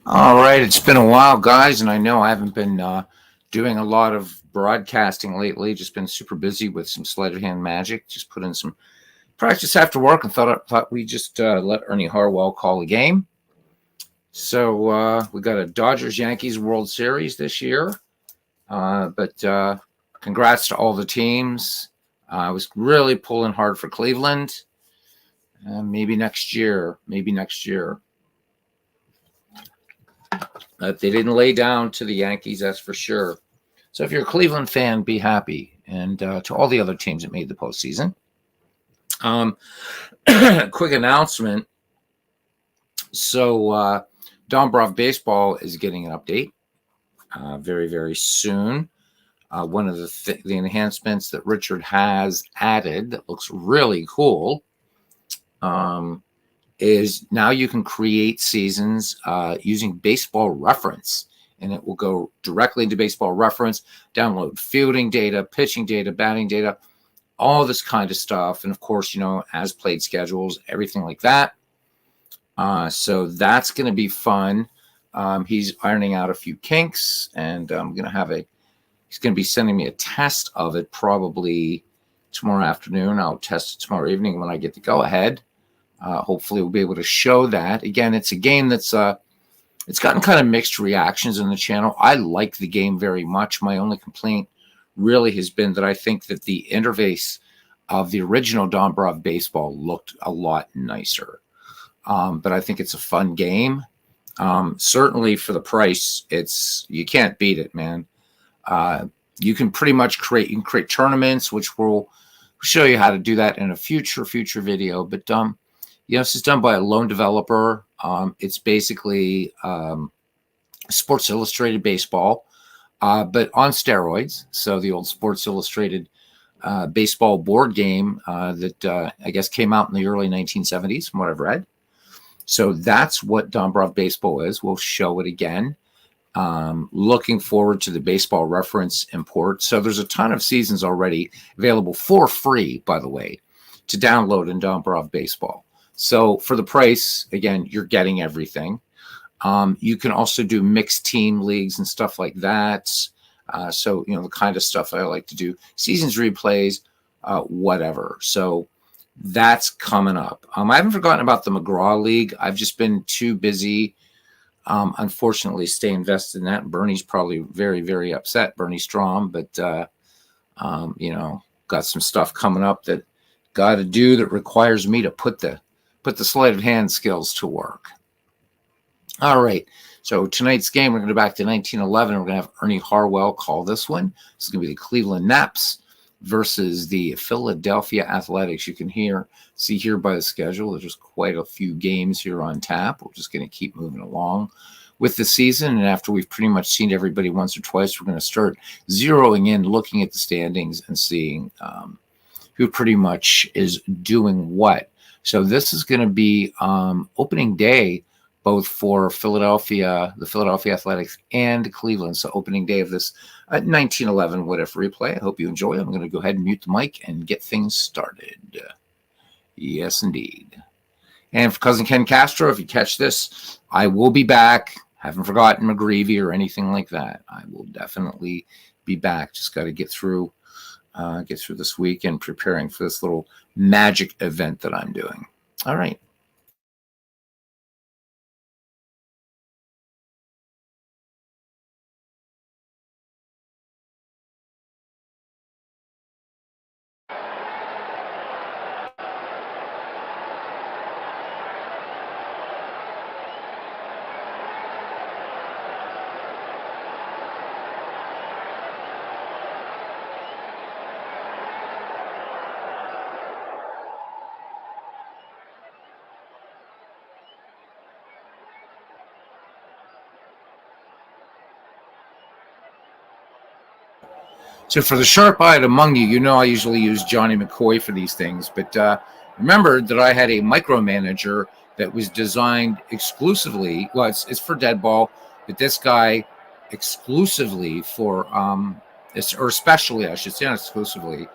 All right, it's been a while, guys, and I know I haven't been doing a lot of broadcasting lately. Just been super busy with some sleight of hand magic. Just put in some practice after work, and thought we just let Ernie Harwell call a game. So we got a Dodgers Yankees World Series this year, but congrats to all the teams. I was really pulling hard for Cleveland. Maybe next year. Maybe next year. They didn't lay down to the Yankees, that's for sure. So if you're a Cleveland fan, be happy. And to all the other teams that made the postseason. Um, quick announcement. So Dombrov Baseball is getting an update very, very soon. One of the enhancements that Richard has added that looks really cool is now you can create seasons using baseball reference, and it will go directly into baseball reference, download fielding data, pitching data, batting data, all this kind of stuff. And of course, as played schedules, everything like that. So that's going to be fun. He's ironing out a few kinks, and he's going to be sending me a test of it probably tomorrow afternoon. I'll test it tomorrow evening when I get the go ahead. Hopefully we'll be able to show that. Again, it's a game that's it's gotten kind of mixed reactions in the channel. I like the game very much. My only complaint really has been that I think that the interface of the original Dombrov Baseball looked a lot nicer. But I think it's a fun game. Certainly for the price, you can't beat it, man. You can pretty much create tournaments, which we'll show you how to do that in a future video. But this is done by a lone developer. It's basically Sports Illustrated baseball, but on steroids. So the old Sports Illustrated baseball board game that I guess came out in the early 1970s, from what I've read. So that's what Dombrov Baseball is. We'll show it again. Looking forward to the baseball reference import. So there's a ton of seasons already available for free, by the way, to download in Dombrov Baseball. So for the price, again, you're getting everything. You can also do mixed team leagues and stuff like that. So, the kind of stuff I like to do, seasons replays, whatever. So that's coming up. I haven't forgotten about the McGraw League. I've just been too busy, unfortunately, stay invested in that. Bernie's probably very, very upset, Bernie Strom, but, got some stuff coming up that got to do that requires me to put the sleight of hand skills to work. All right. So tonight's game, we're going to go back to 1911. We're going to have Ernie Harwell call this one. This is going to be the Cleveland Naps versus the Philadelphia Athletics. You can see here by the schedule, there's just quite a few games here on tap. We're just going to keep moving along with the season. And after we've pretty much seen everybody once or twice, we're going to start zeroing in, looking at the standings and seeing who pretty much is doing what. So this is going to be opening day, both for the Philadelphia Athletics and Cleveland. So opening day of this 1911 What If replay. I hope you enjoy it. I'm going to go ahead and mute the mic and get things started. Yes, indeed. And for Cousin Ken Castro, if you catch this, I will be back. Haven't forgotten McGreevy or anything like that. I will definitely be back. Just got to get through this week and preparing for this little magic event that I'm doing. All right. So for the sharp-eyed among you, I usually use Johnny McCoy for these things, but remember that I had a micromanager that was designed exclusively, well, it's for dead ball, but this guy exclusively for, or especially, I should say, not exclusively,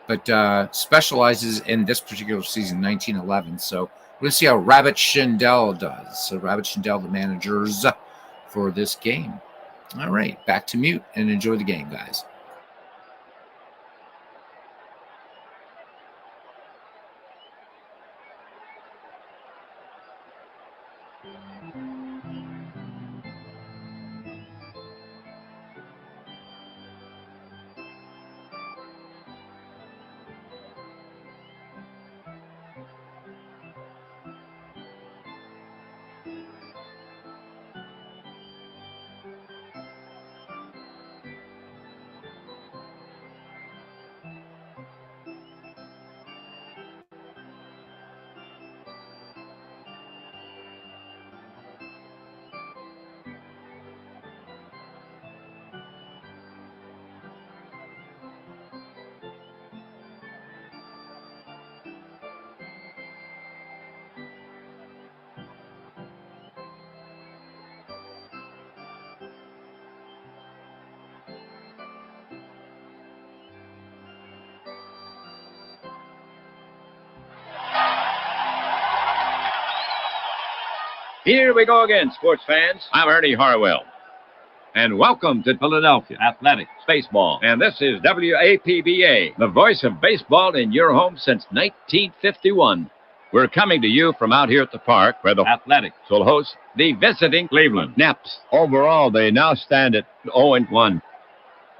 but specializes in this particular season, 1911. So we're going to see how Rabbit Schindel does. So Rabbit Schindel, the managers, for this game. All right, back to mute and enjoy the game, guys. Here we go again, sports fans. I'm Ernie Harwell. And welcome to Philadelphia Athletics Baseball. And this is WAPBA, the voice of baseball in your home since 1951. We're coming to you from out here at the park where the Athletics will host the visiting Cleveland Naps. Overall, they now stand at 0-1.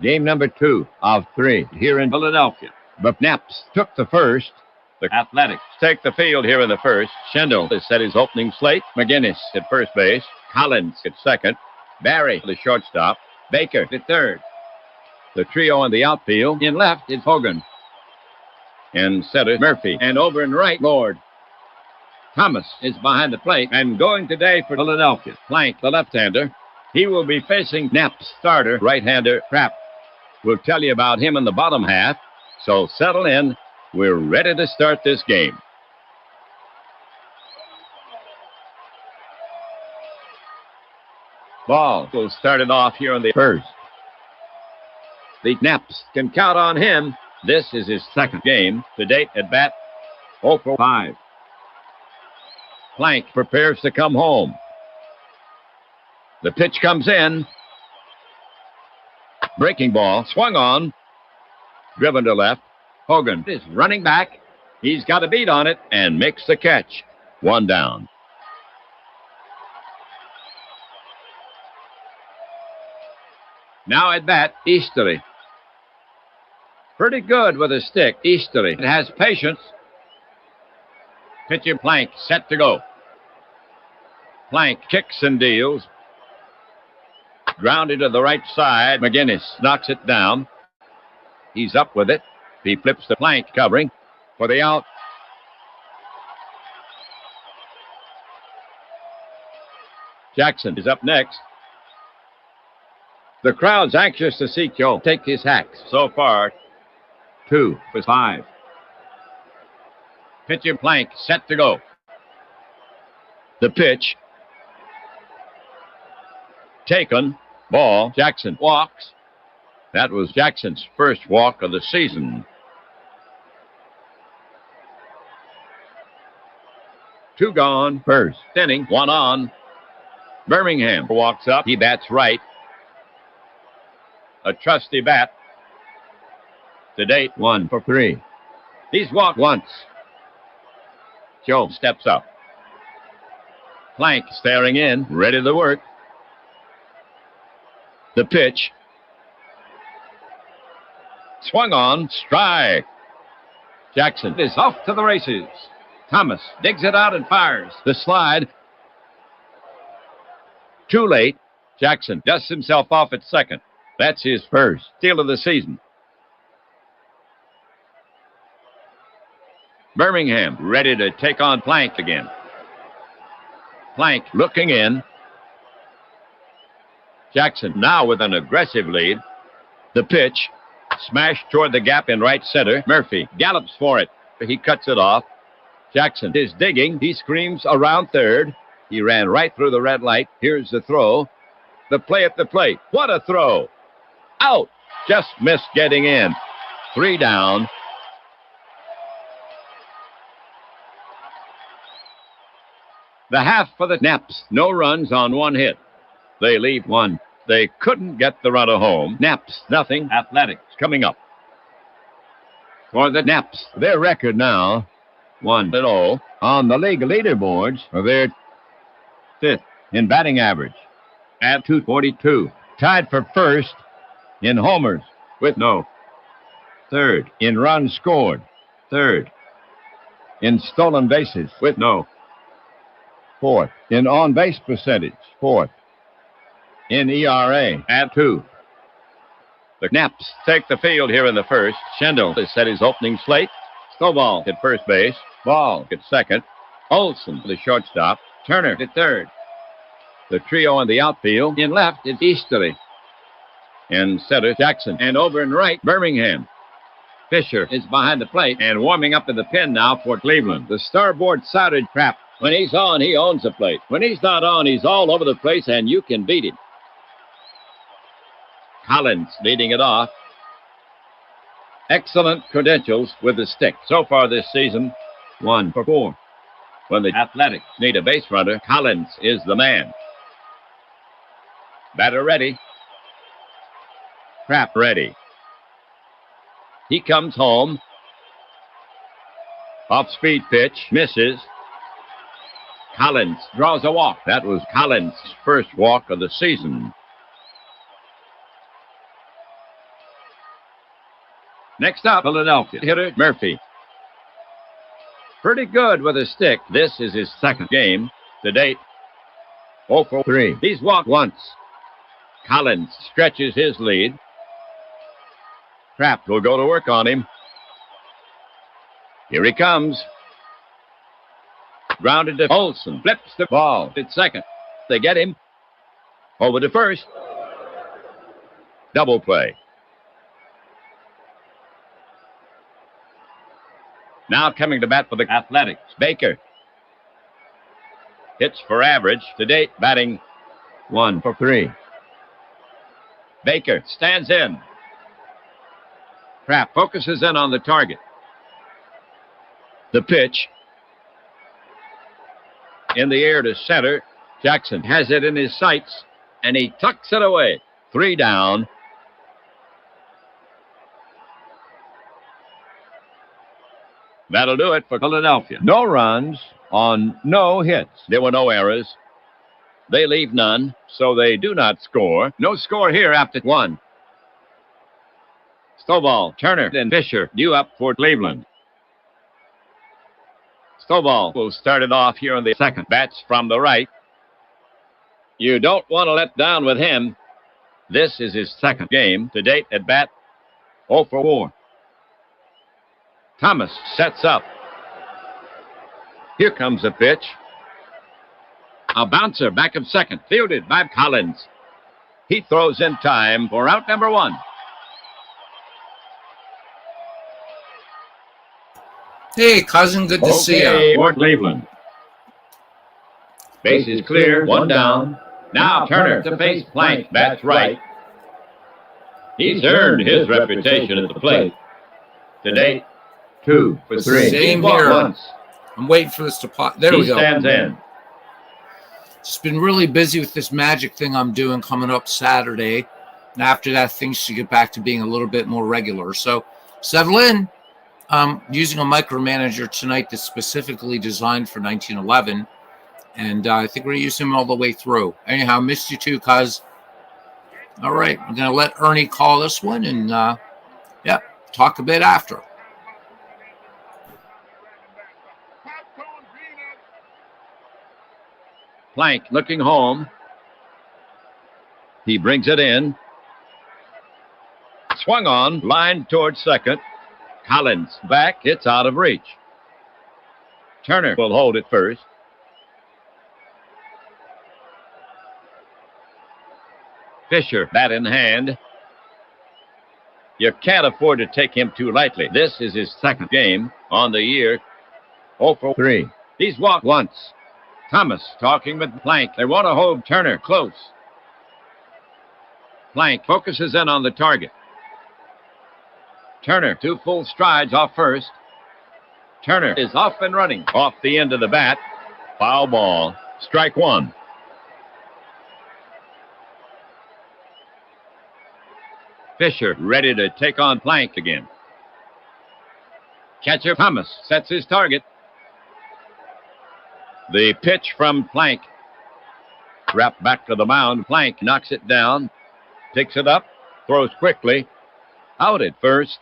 Game number 2 of 3 here in Philadelphia. But Naps took the first. The Athletics take the field here in the first. Schendel has set his opening slate. McGinnis at first base. Collins at second. Barry, the shortstop. Baker at third. The trio in the outfield. In left is Hogan. In center, Murphy. And over in right, Lord. Thomas is behind the plate. And going today for Philadelphia, Plank, the left-hander. He will be facing Knapp's starter, right-hander Pratt. We'll tell you about him in the bottom half. So settle in. We're ready to start this game. Ball will start it off here in the first. The Naps can count on him. This is his second game to date at bat. 0 for 5. Plank prepares to come home. The pitch comes in. Breaking ball swung on. Driven to left. Hogan is running back. He's got a beat on it and makes the catch. 1 down. Now at bat, Easterly. Pretty good with a stick, Easterly. It has patience. Pitcher Plank set to go. Plank kicks and deals. Grounded to the right side. McGinnis knocks it down. He's up with it. He flips the Plank covering for the out. Jackson is up next. The crowd's anxious to see Joe take his hacks. So far, 2 for 5. Pitcher Plank set to go. The pitch. Taken. Ball. Jackson walks. That was Jackson's first walk of the season. 2 gone. First inning. 1 on. Birmingham walks up. He bats right. A trusty bat. To date, 1 for 3. He's walked once. Joe steps up. Plank staring in, ready to work. The pitch. Swung on, strike. Jackson is off to the races. Thomas digs it out and fires. The slide. Too late. Jackson dusts himself off at second. That's his first steal of the season. Birmingham ready to take on Plank again. Plank looking in. Jackson now with an aggressive lead. The pitch. Smashed toward the gap in right center. Murphy gallops for it. He cuts it off. Jackson is digging. He screams around third. He ran right through the red light. Here's the throw. The play at the plate. What a throw. Out. Just missed getting in. 3 down. The half for the Naps. No runs on 1 hit. They leave one. They couldn't get the runner home. Naps, nothing. Athletics coming up. For the Naps, their record now, 1-0 on the league leaderboards. They're fifth in batting average at 242. Tied for first in homers with no. Third in runs scored. Third in stolen bases with no. Fourth in on-base percentage. Fourth in ERA at 2. The Naps take the field here in the first. Schendel has set his opening slate. Snowball at first base. Ball at second. Olson, the shortstop. Turner at third. The trio in the outfield. In left is Easterly. In center, Jackson. And over in right, Birmingham. Fisher is behind the plate and warming up in the pen now for Cleveland. The starboard-sided trap. When he's on, he owns the plate. When he's not on, he's all over the place, and you can beat him. Collins leading it off. Excellent credentials with the stick. So far this season, 1 for 4. When the Athletics need a base runner, Collins is the man. Batter ready. Trap ready. He comes home. Off-speed pitch. Misses. Collins draws a walk. That was Collins' first walk of the season. Next up, Philadelphia hitter Murphy. Pretty good with a stick. This is his second game to date. 0 for 3. He's walked once. Collins stretches his lead. Trapp will go to work on him. Here he comes. Grounded to Olson. Flips the ball at second. They get him. Over to first. Double play. Now coming to bat for the Athletics, Baker. Hits for average. To date, batting 1 for 3. Baker stands in. Trapp focuses in on the target. The pitch. In the air to center. Jackson has it in his sights, and he tucks it away. 3 down. That'll do it for Philadelphia. No runs on no hits. There were no errors. They leave none, so they do not score. No score here after 1. Stovall, Turner, and Fisher due up for Cleveland. Stovall will start it off here in the second. Bats from the right. You don't want to let down with him. This is his second game to date at bat. 0 for 4. Thomas sets up. Here comes the pitch. A bouncer back of second, fielded by Collins. He throws in time for out number 1. Hey, cousin, good to see you. For Cleveland. Base is clear, 1 down. Now Turner to face Plank, bats right. He's earned his reputation at the plate. To date, 2 for 3. Same here. Once. I'm waiting for this to pop. There we go. He stands in. Just been really busy with this magic thing I'm doing coming up Saturday. And after that, things should get back to being a little bit more regular. So settle in. I'm using a micromanager tonight that's specifically designed for 1911. And I think we're going to use him all the way through. Anyhow, missed you too, cuz. All right. I'm going to let Ernie call this one and, talk a bit after. Plank looking home. He brings it in. Swung on, line towards second. Collins back, it's out of reach. Turner will hold it first. Fisher, bat in hand. You can't afford to take him too lightly. This is his second game on the year. 0 for 3. He's walked once. Thomas talking with Plank. They want to hold Turner close. Plank focuses in on the target. Turner, 2 full strides off first. Turner is off and running off the end of the bat. Foul ball. Strike 1. Fisher ready to take on Plank again. Catcher Thomas sets his target. The pitch from Plank. Wrapped back to the mound. Plank knocks it down. Picks it up. Throws quickly. Out at first.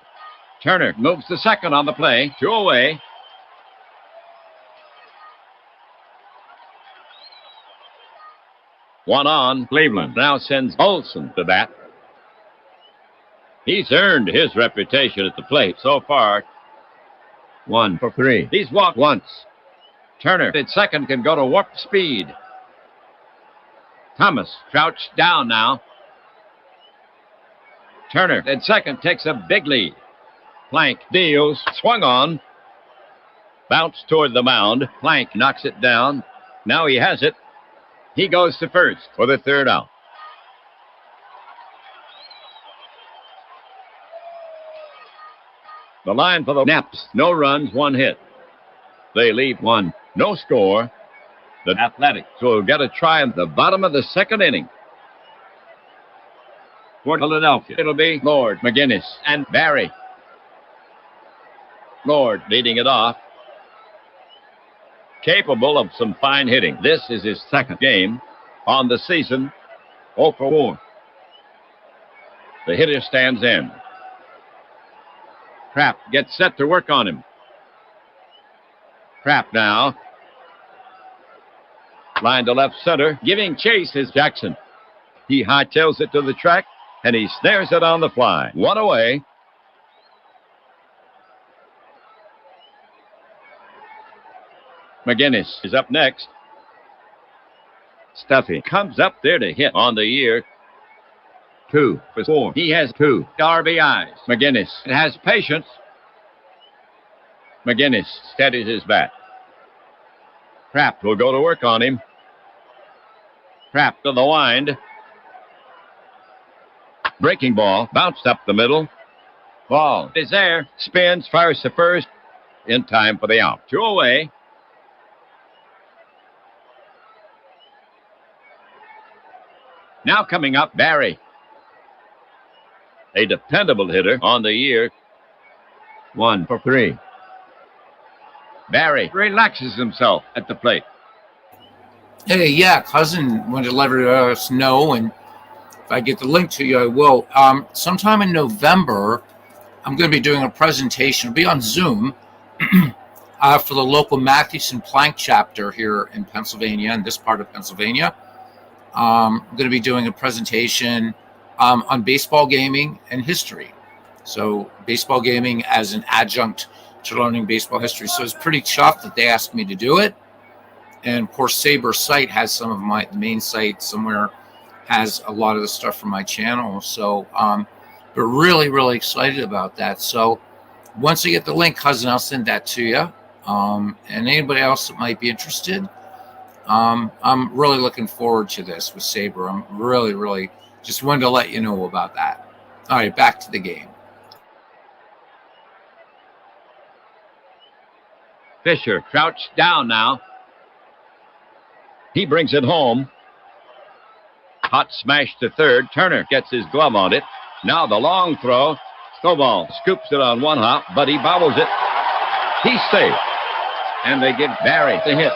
Turner moves to second on the play. 2 away. One on. Cleveland now sends Olson to bat. He's earned his reputation at the plate so far. 1 for 3. He's walked once. Turner at second can go to warp speed. Thomas crouched down now. Turner at second takes a big lead. Plank deals. Swung on. Bounced toward the mound. Plank knocks it down. Now he has it. He goes to first for the 3rd out. The line for the Naps. No runs, 1 hit. They leave 1. No score. The Athletics will get a try in the bottom of the 2nd inning. For Philadelphia, it'll be Lord, McGinnis, and Barry. Lord leading it off. Capable of some fine hitting. This is his 2nd game on the season. 0 for 4. The hitter stands in. Kraft gets set to work on him. Kraft now. Line to left center. Giving chase is Jackson. He hightails it to the track, and he snares it on the fly. 1 away. McGinnis is up next. Stuffy comes up there to hit on the year. 2 for 4. He has 2 RBIs. McGinnis has patience. McGinnis steadies his bat. Kraft will go to work on him. Kraft to the wind. Breaking ball. Bounced up the middle. Ball is there. Spins. Fires to first. In time for the out. 2 away. Now coming up, Barry. A dependable hitter on the year. 1 for 3. Barry relaxes himself at the plate. Hey, yeah, cousin wanted to let us know, and if I get the link to you, I will. Sometime in November, I'm going to be doing a presentation. It'll be on Zoom for the local Mathewson Plank chapter here in Pennsylvania, in this part of Pennsylvania. I'm going to be doing a presentation on baseball gaming and history. So baseball gaming as an adjunct to learning baseball history. So it's pretty chuffed that they asked me to do it. And of course, Saber's site has some of the main site somewhere has a lot of the stuff from my channel. So, but really, really excited about that. So once I get the link, cousin, I'll send that to you. And anybody else that might be interested, I'm really looking forward to this with Saber. I'm really, really just wanted to let you know about that. All right, back to the game. Fisher crouched down now. He brings it home. Hot smash to third. Turner gets his glove on it. Now the long throw. Stovall scoops it on 1 hop, but he bobbles it. He's safe. And they give Barry the hit.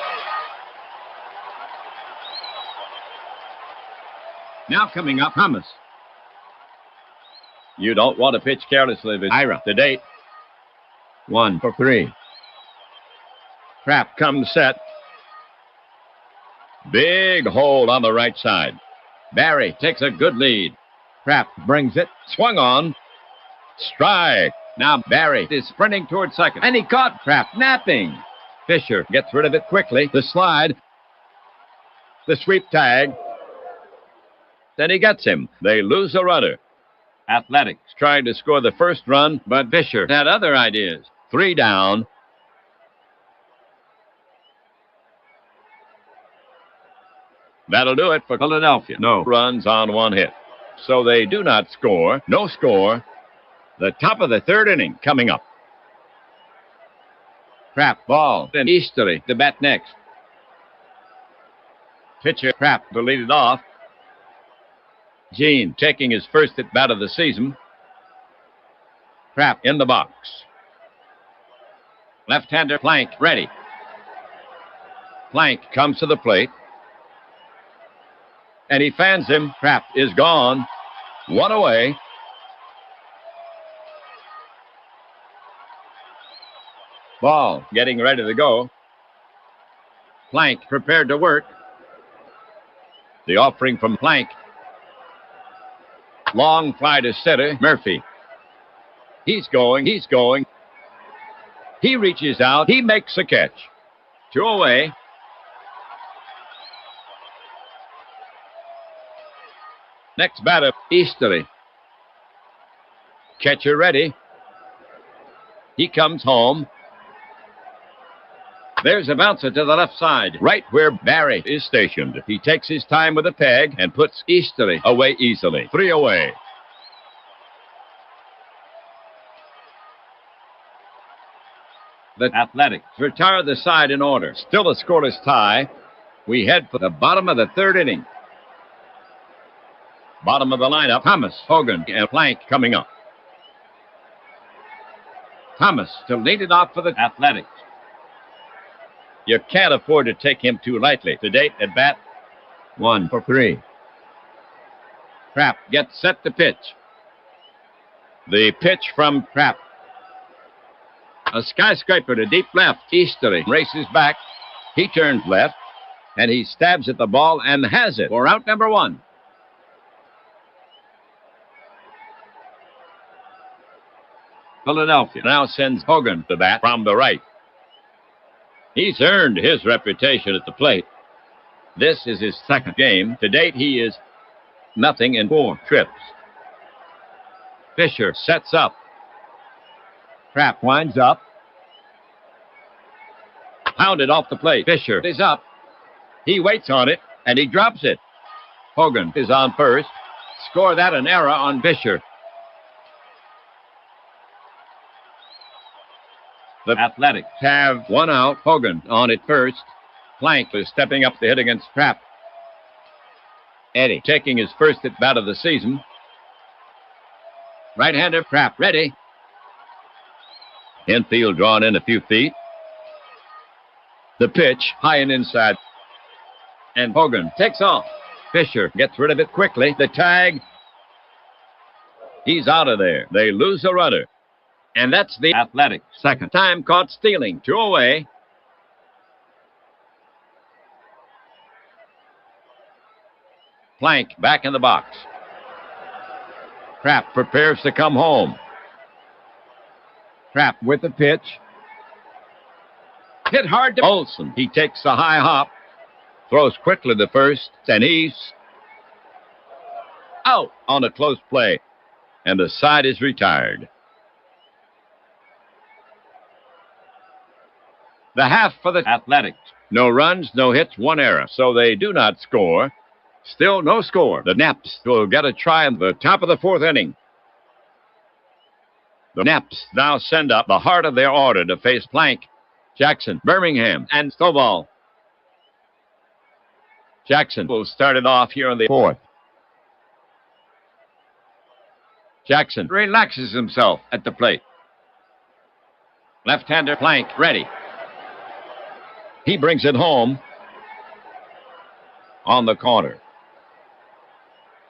Now coming up, Thomas. You don't want to pitch carelessly with Ira to date. 1 for 3. Kraft comes set. Big hole on the right side. Barry takes a good lead. Kraft brings it. Swung on. Strike. Now Barry is sprinting toward second. And he caught Kraft napping. Fisher gets rid of it quickly. The slide. The sweep tag. Then he gets him. They lose a runner. Athletics tried to score the first run, but Fisher had other ideas. 3 down. That'll do it for Philadelphia. No runs on 1 hit. So they do not score. No score. The top of the 3rd inning coming up. Kraft ball. Then Easterly to bat next. Pitcher Kraft to lead it off. Gene taking his first at bat of the season. Trapp in the box. Left-hander Plank ready. Plank comes to the plate. And he fans him. Trapp is gone. One away. Ball getting ready to go. Plank prepared to work. The offering from Plank. Long fly to center. Murphy. He's going. He reaches out. He makes a catch. 2 away. Next batter, Easterly. Catcher ready. He comes home. There's a bouncer to the left side, right where Barry is stationed. He takes his time with the peg and puts Easterly away easily. 3 away. The Athletics retire the side in order. Still a scoreless tie. We head for the bottom of the 3rd inning. Bottom of the lineup, Thomas, Hogan, and Plank coming up. Thomas to lead it off for the Athletics. You can't afford to take him too lightly. To date, at bat, 1 for 3. Trapp gets set to pitch. The pitch from Trapp. A skyscraper to deep left. Easterly races back. He turns left, and he stabs at the ball and has it for out number 1. Philadelphia now sends Hogan to bat from the right. He's earned his reputation at the plate. This is his 2nd game. To date, he is 0 in 4 trips. Fisher sets up. Trapp winds up. Pounded off the plate. Fisher is up. He waits on it, and he drops it. Hogan is on first. Score that an error on Fisher. The Athletics have 1 out. Hogan on at first. Plank is stepping up to hit against Trapp. Eddie taking his first at bat of the season. Right-hander Trapp ready. Infield drawn in a few feet. The pitch high and inside. And Hogan takes off. Fisher gets rid of it quickly. The tag. He's out of there. They lose a runner. And that's the Athletics' 2nd time caught stealing. 2 away. Plank back in the box. Trapp prepares to come home. Trapp with the pitch. Hit hard to Olson. He takes a high hop. Throws quickly to first. And he's out on a close play. And the side is retired. The half for the Athletics. No runs, no hits, 1 error. So they do not score. Still no score. The Naps will get a try in the top of the 4th inning. The Naps now send up the heart of their order to face Plank, Jackson, Birmingham, and Stovall. Jackson will start it off here in the 4th. Jackson relaxes himself at the plate. Left-hander Plank ready. He brings it home on the corner.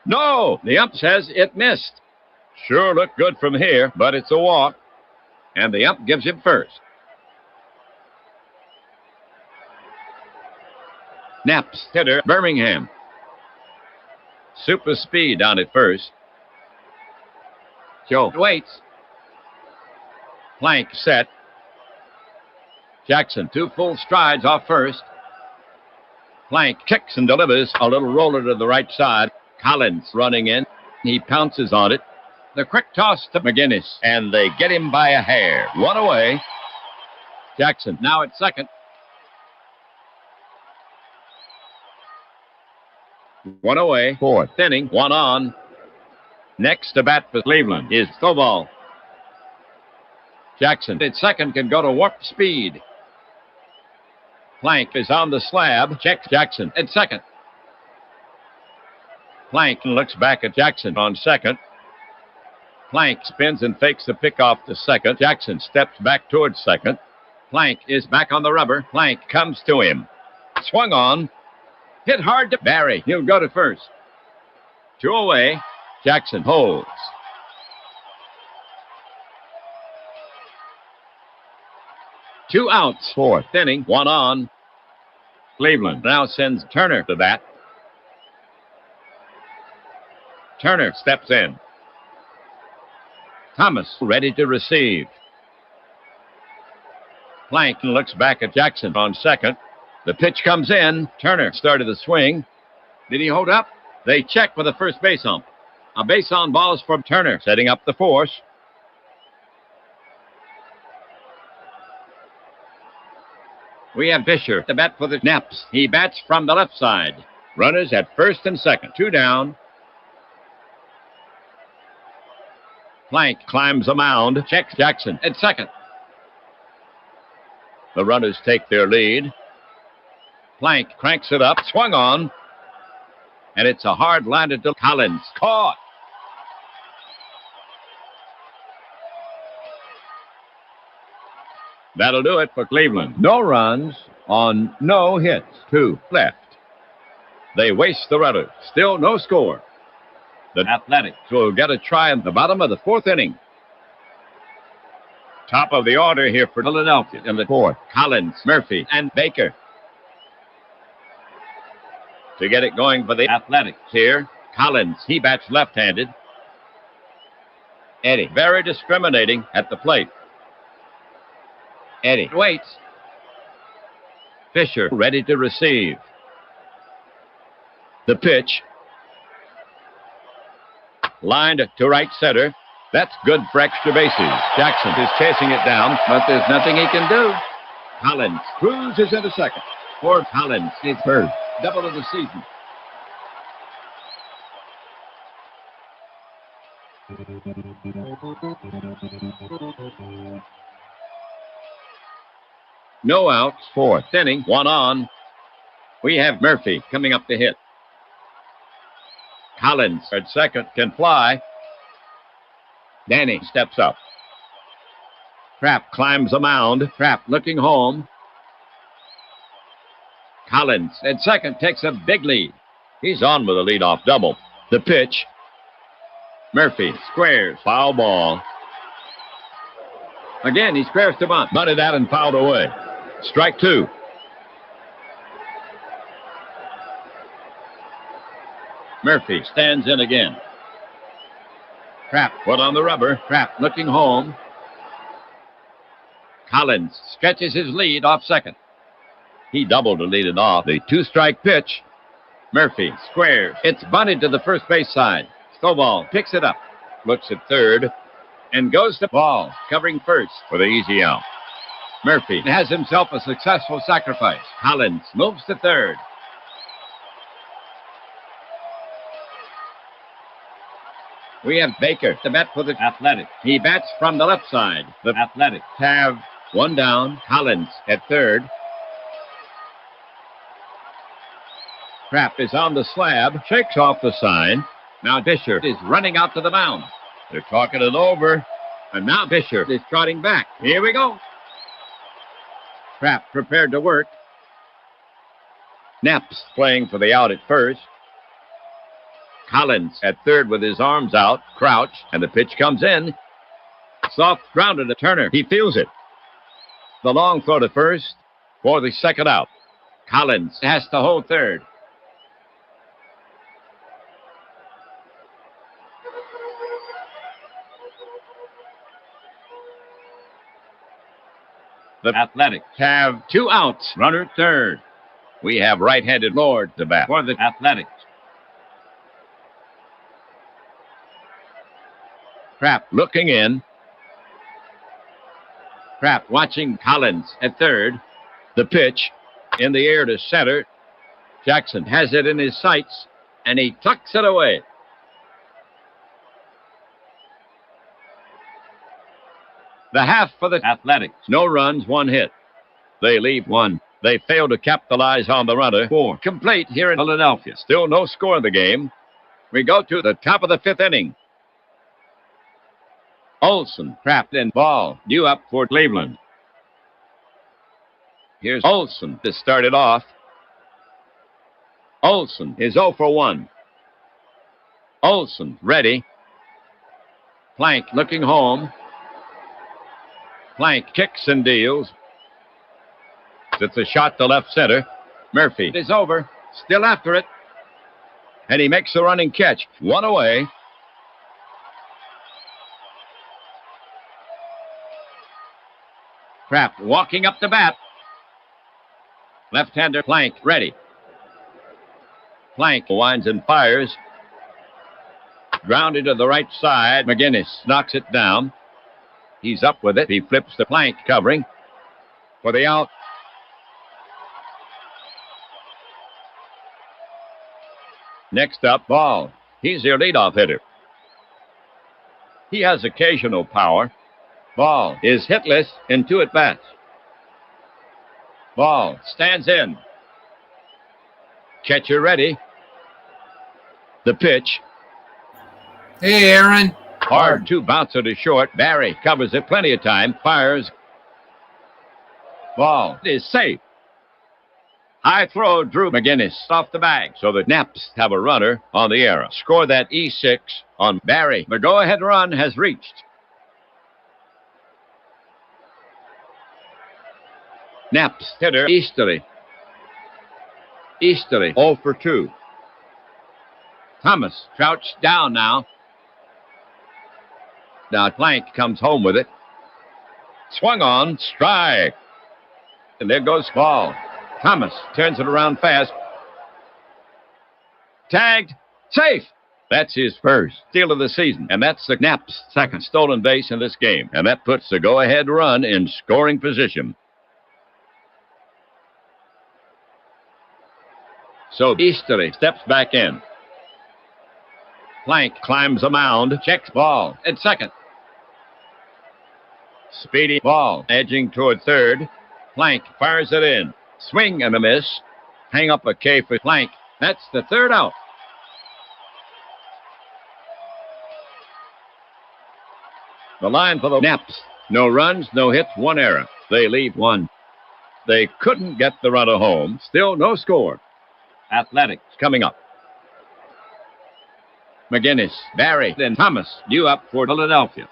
No, the ump says it missed. Sure looked good from here, but it's a walk. And the ump gives him first. Naps hitter Birmingham. Super speed down at first. Joe waits. Plank set. Jackson 2 full strides off first. Plank kicks and delivers a little roller to the right side. Collins running in. He pounces on it. The quick toss to McGinnis, and they get him by a hair. 1 away. Jackson now at second. 1 away. 4th inning. 1 on. Next to bat for Cleveland is Stovall. Jackson at second can go to warp speed. Plank is on the slab. Checks Jackson at second. Plank looks back at Jackson on second. Plank spins and fakes the pickoff to second. Jackson steps back towards second. Plank is back on the rubber. Plank comes to him. Swung on. Hit hard to Barry. He'll go to first. 2 away. Jackson holds. Two outs. 4th inning. 1 on. Cleveland now sends Turner to bat. Turner steps in. Thomas ready to receive. Plank looks back at Jackson on second. The pitch comes in. Turner started the swing. Did he hold up? They check with the first base ump. A base on balls from Turner, setting up the force. We have Fisher to bat for the Naps. He bats from the left side. Runners at first and second. 2 down. Plank climbs a mound. Checks Jackson at second. The runners take their lead. Plank cranks it up. Swung on. And it's a hard line to Collins. Caught. That'll do it for Cleveland. No runs on no hits. 2 left. They waste the runner. Still no score. The Athletics will get a try in the bottom of the 4th inning. Top of the order here for Philadelphia in the 4th. Collins, Murphy, and Baker. To get it going for the Athletics here, Collins, he bats left-handed. Eddie, very discriminating at the plate. Eddie waits. Fisher ready to receive. The pitch. Lined to right center. That's good for extra bases. Jackson is chasing it down, but there's nothing he can do. Collins cruises into second. For Collins, his first double of the season. No outs. 4th inning. 1 on. We have Murphy coming up to hit. Collins at second can fly. Danny steps up. Trapp climbs a mound. Trapp looking home. Collins at second takes a big lead. He's on with a leadoff double. The pitch. Murphy squares. Foul ball. Again, he squares to bunt. Bunted out and fouled away. Strike 2. Murphy stands in again. Trapp put on the rubber. Trapp looking home. Collins stretches his lead off second. He doubled to lead it off. The 2-strike pitch. Murphy squares. It's bunted to the first base side. Stovall picks it up. Looks at third. And goes to Ball, covering first for the easy out. Murphy has himself a successful sacrifice. Collins moves to third. We have Baker to bat for the Athletics. He bats from the left side. The Athletics have 1 down. Collins at third. Trapp is on the slab. Shakes off the sign. Now Fisher is running out to the mound. They're talking it over. And now Fisher is trotting back. Here we go. Trapp prepared to work. Knapp's playing for the out at first. Collins at third with his arms out. Crouch. And the pitch comes in. Soft grounded to Turner. He feels it. The long throw to first for the second out. Collins has to hold third. The Athletics have 2 outs. Runner third. We have right-handed Lord to bat for the Athletics. Trapp looking in. Trapp watching Collins at third. The pitch in the air to center. Jackson has it in his sights, and he tucks it away. The half for the Athletics. No runs, 1 hit. They leave 1. They fail to capitalize on the runner. 4 complete here in Philadelphia. Still no score in the game. We go to the top of the 5th inning. Olson trapped in ball. Due up for Cleveland. Here's Olson to start it off. Olson is 0 for 1. Olson ready. Plank looking home. Plank kicks and deals. It's a shot to left center. Murphy is over. Still after it. And he makes the running catch. One away. Kraft walking up the bat. Left-hander Plank ready. Plank winds and fires. Grounded to the right side. McGinnis knocks it down. He's up with it. He flips the Plank covering for the out. Next up, Ball. He's their leadoff hitter. He has occasional power. Ball is hitless in 2 at-bats. Ball stands in. Catcher ready. The pitch. Hey, Aaron. Hard to bouncer to short. Barry covers it plenty of time. Fires. Ball is safe. High throw drew McGinnis off the bag, so the Naps have a runner on the error. Score that E6 on Barry. The go-ahead run has reached. Naps hitter Easterly. Easterly 0 for 2. Thomas crouched down now. Now Plank comes home with it. Swung on, strike. And there goes Ball. Thomas turns it around fast. Tagged. Safe. That's his first steal of the season. And that's the Knapp's second stolen base in this game. And that puts the go-ahead run in scoring position. So Easterly steps back in. Plank climbs a mound. Checks Ball at second. Speedy Ball edging toward third. Plank fires it in. Swing and a miss. Hang up a K for Plank. That's the third out. The line for the Naps. No runs, no hits, 1 error. They leave 1. They couldn't get the runner home. Still no score. Athletics coming up. McGinnis, Barry, and Thomas due up for Philadelphia.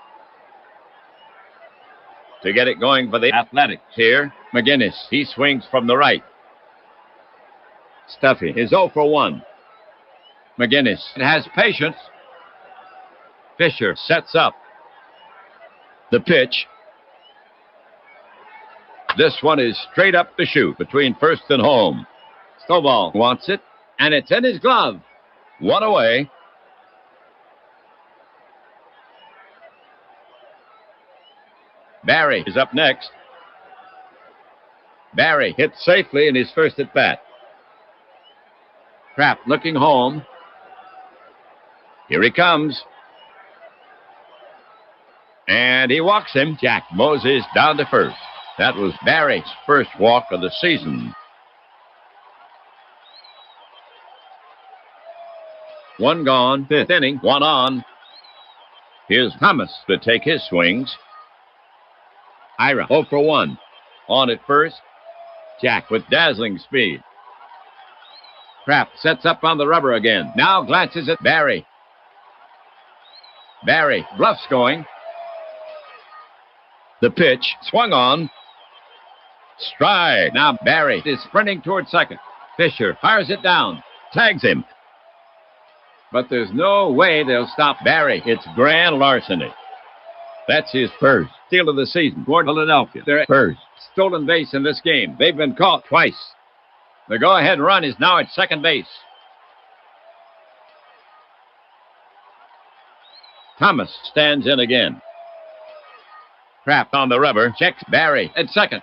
To get it going for the Athletics here, McGinnis, he swings from the right. Stuffy is 0 for 1. McGinnis has patience. Fisher sets up. The pitch. This one is straight up the chute between first and home. Stovall wants it, and it's in his glove. 1 away. Barry is up next. Barry hits safely in his first at-bat. Trapp looking home. Here he comes. And he walks him. Jack Moses down to first. That was Barry's first walk of the season. 1 gone, 5th inning, 1 on. Here's Thomas to take his swings. Ira 0 for 1. On at first. Jack with dazzling speed. Trapp sets up on the rubber again. Now glances at Barry. Barry bluffs going. The pitch swung on. Strike. Now Barry is sprinting toward second. Fisher fires it down. Tags him. But there's no way they'll stop Barry. It's grand larceny. That's his first steal of the season for Philadelphia. Their first stolen base in this game. They've been caught twice. The go-ahead run is now at second base. Thomas stands in again. Trapped on the rubber. Checks Barry at second.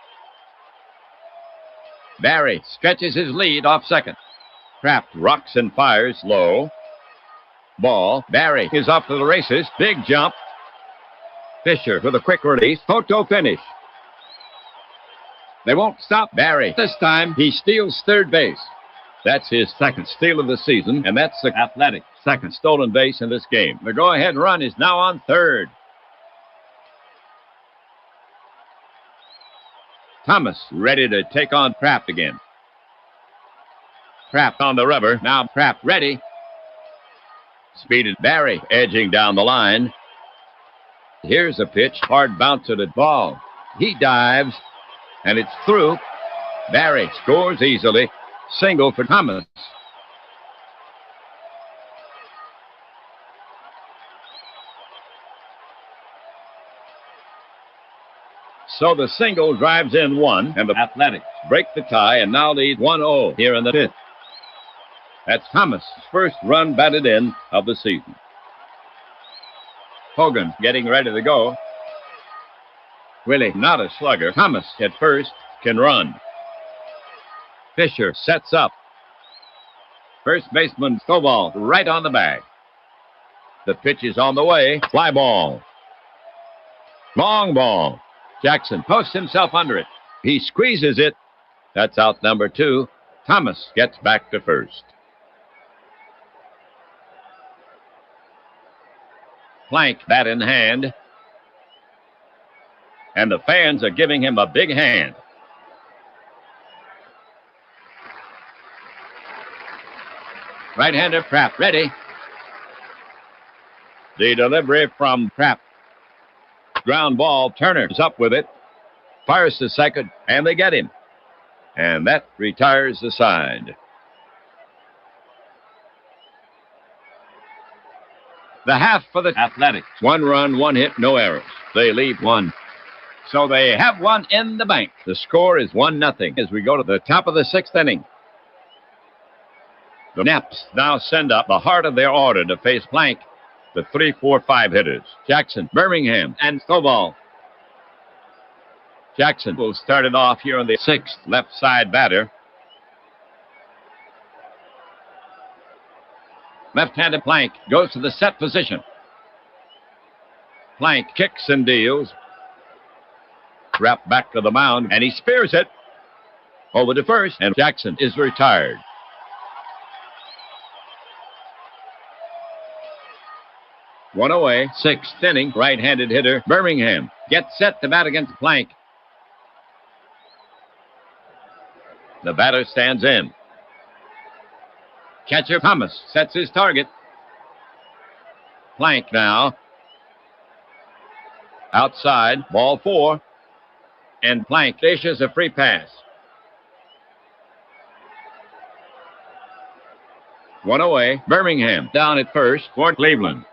Barry stretches his lead off second. Trapped rocks and fires low. Ball. Barry is off to the races. Big jump. Fisher with a quick release. Photo finish. They won't stop Barry. This time he steals third base. That's his second steal of the season, and that's the Athletic second stolen base in this game. The go-ahead run is now on third. Thomas ready to take on Pratt again. Pratt on the rubber. Now Pratt ready. Speeded Barry edging down the line. Here's a pitch. Hard bounce to the ball. He dives, and it's through. Barry scores easily. Single for Thomas. So the single drives in one, and the Athletics break the tie and now lead 1-0 here in the fifth. That's Thomas' first run batted in of the season. Hogan getting ready to go. Willie, not a slugger. Thomas at first can run. Fisher sets up. First baseman Stovall right on the bag. The pitch is on the way. Fly ball. Long ball. Jackson posts himself under it. He squeezes it. That's out number 2. Thomas gets back to first. Plank bat in hand. And the fans are giving him a big hand. Right-hander Pratt ready. The delivery from Pratt. Ground ball. Turner is up with it. Fires to second, and they get him. And that retires the side. The half for the Athletics. 1 run, 1 hit, no errors. They leave 1. So they have 1 in the bank. The score is 1-0 as we go to the top of the 6th inning. The Naps now send up the heart of their order to face Plank, the 3, 4, 5 hitters. Jackson, Birmingham, and Stovall. Jackson will start it off here on the 6th left side batter. Left-handed Plank goes to the set position. Plank kicks and deals. Wrapped back to the mound, and he spears it over to first, and Jackson is retired. One away, 6th inning, right-handed hitter Birmingham gets set to bat against Plank. The batter stands in. Catcher Thomas sets his target. Plank now. Outside, ball 4. And Plank dishes a free pass. One away, Birmingham down at first for Cleveland.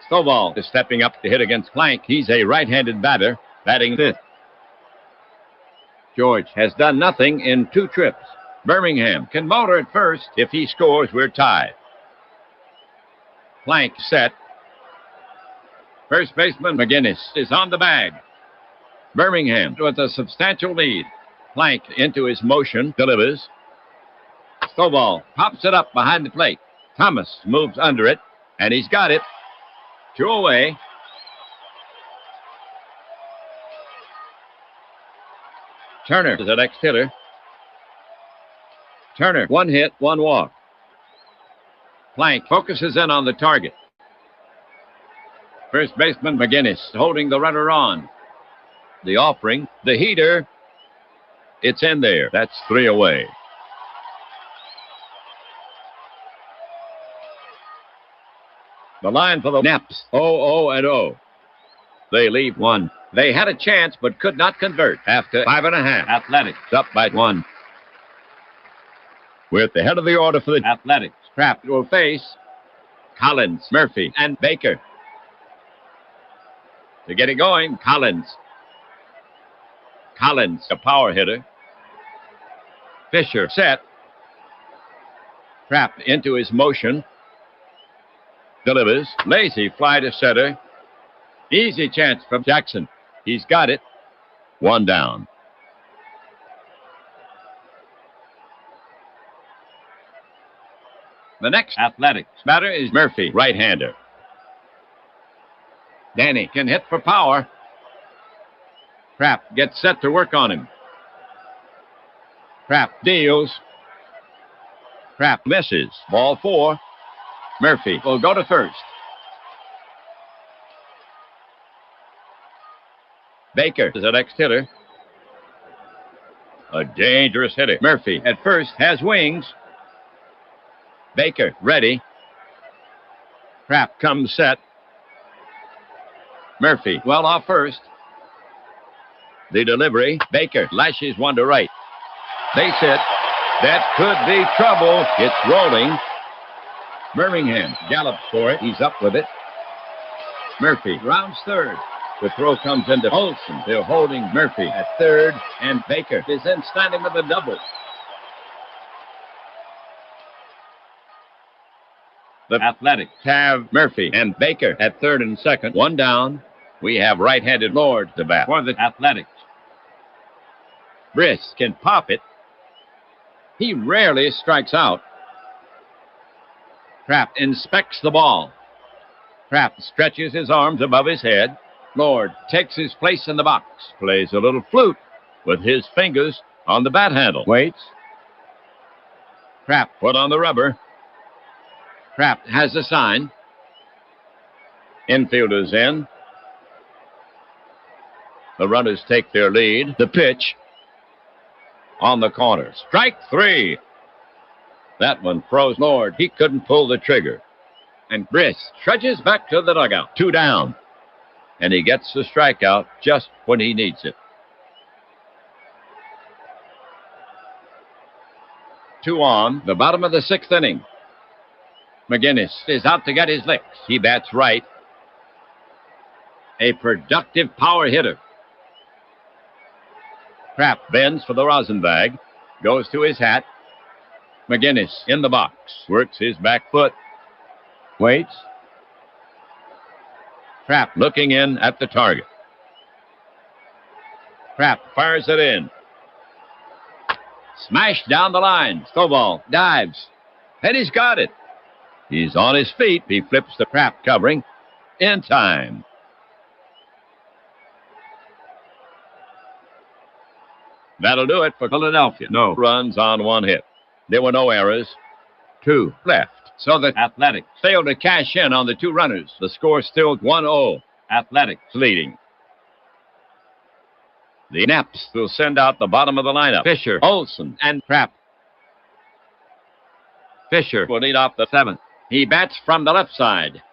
Stovall is stepping up to hit against Plank. He's a right-handed batter, batting 5th. George has done nothing in 2 trips. Birmingham can motor at first. If he scores, we're tied. Plank set. First baseman McGinnis is on the bag. Birmingham with a substantial lead. Plank into his motion, delivers. Stovall pops it up behind the plate. Thomas moves under it, and he's got it. 2 away. Turner is the next hitter. Turner, 1 hit, 1 walk. Plank focuses in on the target. First baseman McGinnis holding the runner on. The offering, the heater. It's in there. That's 3 away. The line for the Naps, 0-0-0. They leave 1. They had a chance but could not convert after 5.5. Athletics up by 1. We're at the head of the order for the Athletics. Kraft will face Collins, Murphy, and Baker. To get it going, Collins. Collins, a power hitter. Fisher set. Trapped into his motion. Delivers. Lazy fly to center. Easy chance from Jackson. He's got it. 1 down. The next Athletics batter is Murphy, right-hander. Danny can hit for power. Kraft gets set to work on him. Kraft deals. Kraft misses. Ball 4. Murphy will go to first. Baker is the next hitter. A dangerous hitter. Murphy at first has wings. Baker ready. Kraft comes set. Murphy well off first. The delivery. Baker lashes one to right. Base hit. That could be trouble. It's rolling. Birmingham gallops for it. He's up with it. Murphy rounds third. The throw comes into Olson. They're holding Murphy at third, and Baker is in standing with a double. The Athletics have Murphy and Baker at third and second. One down. We have right-handed Lord to bat for the Athletics. Brisk can pop it. He rarely strikes out. Kraft inspects the ball. Kraft stretches his arms above his head. Lord takes his place in the box. Plays a little flute with his fingers on the bat handle. Waits. Kraft put on the rubber. Kraft has a sign. Infielders in. The runners take their lead. The pitch on the corner. Strike three. That one froze Lord. He couldn't pull the trigger. And Brisk trudges back to the dugout. Two down. And he gets the strikeout just when he needs it. Two on. The bottom of the sixth inning. McGinnis is out to get his licks. He bats right. A productive power hitter. Kraft bends for the rosin bag. Goes to his hat. McGinnis in the box. Works his back foot. Waits. Kraft looking in at the target. Kraft fires it in. Smashed down the line. Stovall dives. And he's got it. He's on his feet. He flips the Kraft covering in time. That'll do it for Philadelphia. No runs on one hit. There were no errors. Two left. So the Athletics failed to cash in on the two runners. The score still 1-0. Athletics leading. The Naps will send out the bottom of the lineup. Fisher, Olson, and Kraft. Fisher will lead off the seventh. He bats from the left side.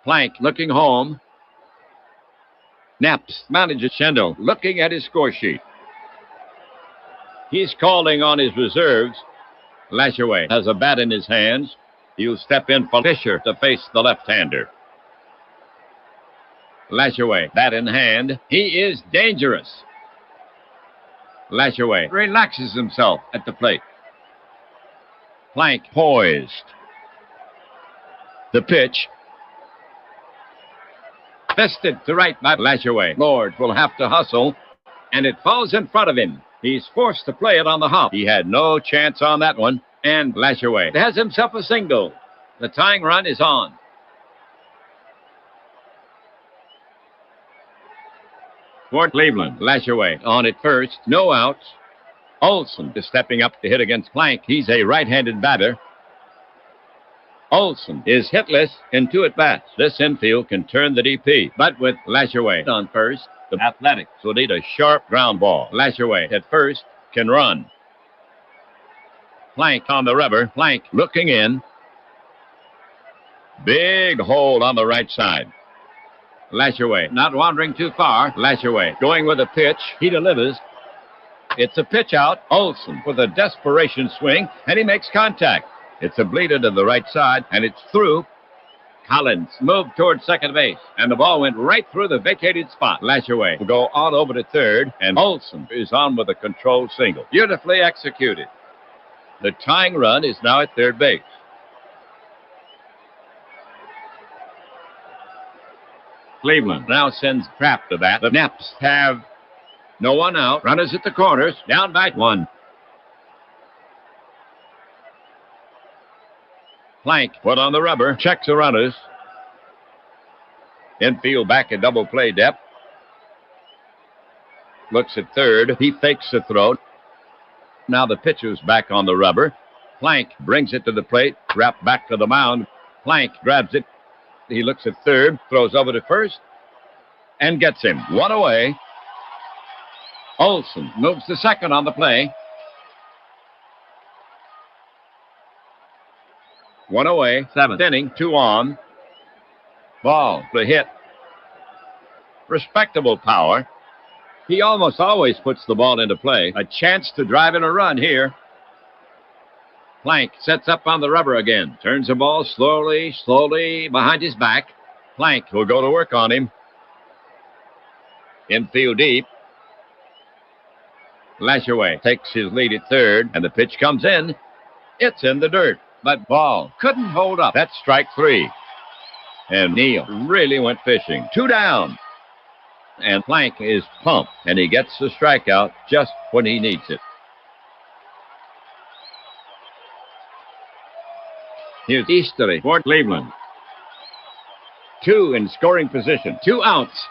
Plank looking home. Naps manages Schendel looking at his score sheet. He's calling on his reserves. Lashaway has a bat in his hands. He'll step in for Fisher to face the left-hander. Lashaway, bat in hand. He is dangerous. Lashaway relaxes himself at the plate. Plank poised. The pitch. Fisted to right by Lashaway. Lord will have to hustle, and it falls in front of him. He's forced to play it on the hop. He had no chance on that one, and Lashaway has himself a single. The tying run is on. For Cleveland, Lashaway on at first, no outs. Olson is stepping up to hit against Plank. He's a right-handed batter. Olson is hitless in two at-bats. This infield can turn the DP, but with Lashaway on first, the Athletics will need a sharp ground ball. Lashaway at first can run. Plank on the rubber. Plank looking in. Big hole on the right side. Lashaway not wandering too far. Lashaway going with a pitch. He delivers. It's a pitch out. Olson with a desperation swing, and he makes contact. It's a bleeder to the right side, and it's through. Collins moved toward second base, and the ball went right through the vacated spot. Lashaway will go on over to third, and Olson is on with a controlled single. Beautifully executed. The tying run is now at third base. Cleveland now sends Kraft to bat. The Naps have no one out. Runners at the corners. Down by one. Plank put on the rubber. Checks the runners. Infield back at double play depth. Looks at third. He fakes the throw. Now the pitcher's back on the rubber. Plank brings it to the plate. Wrapped back to the mound. Plank grabs it. He looks at third. Throws over to first. And gets him. One away. Olson moves to second on the play. One away, seventh inning, 2 on. Ball, the hit. Respectable power. He almost always puts the ball into play. A chance to drive in a run here. Plank sets up on the rubber again. Turns the ball slowly behind his back. Plank will go to work on him. Infield deep. Lashaway takes his lead at third, and the pitch comes in. It's in the dirt, but ball couldn't hold up. That's strike 3. And Neal really went fishing. 2 down. And Plank is pumped, and he gets the strikeout just when he needs it. Here's Easterly for Cleveland. 2 in scoring position. 2 outs.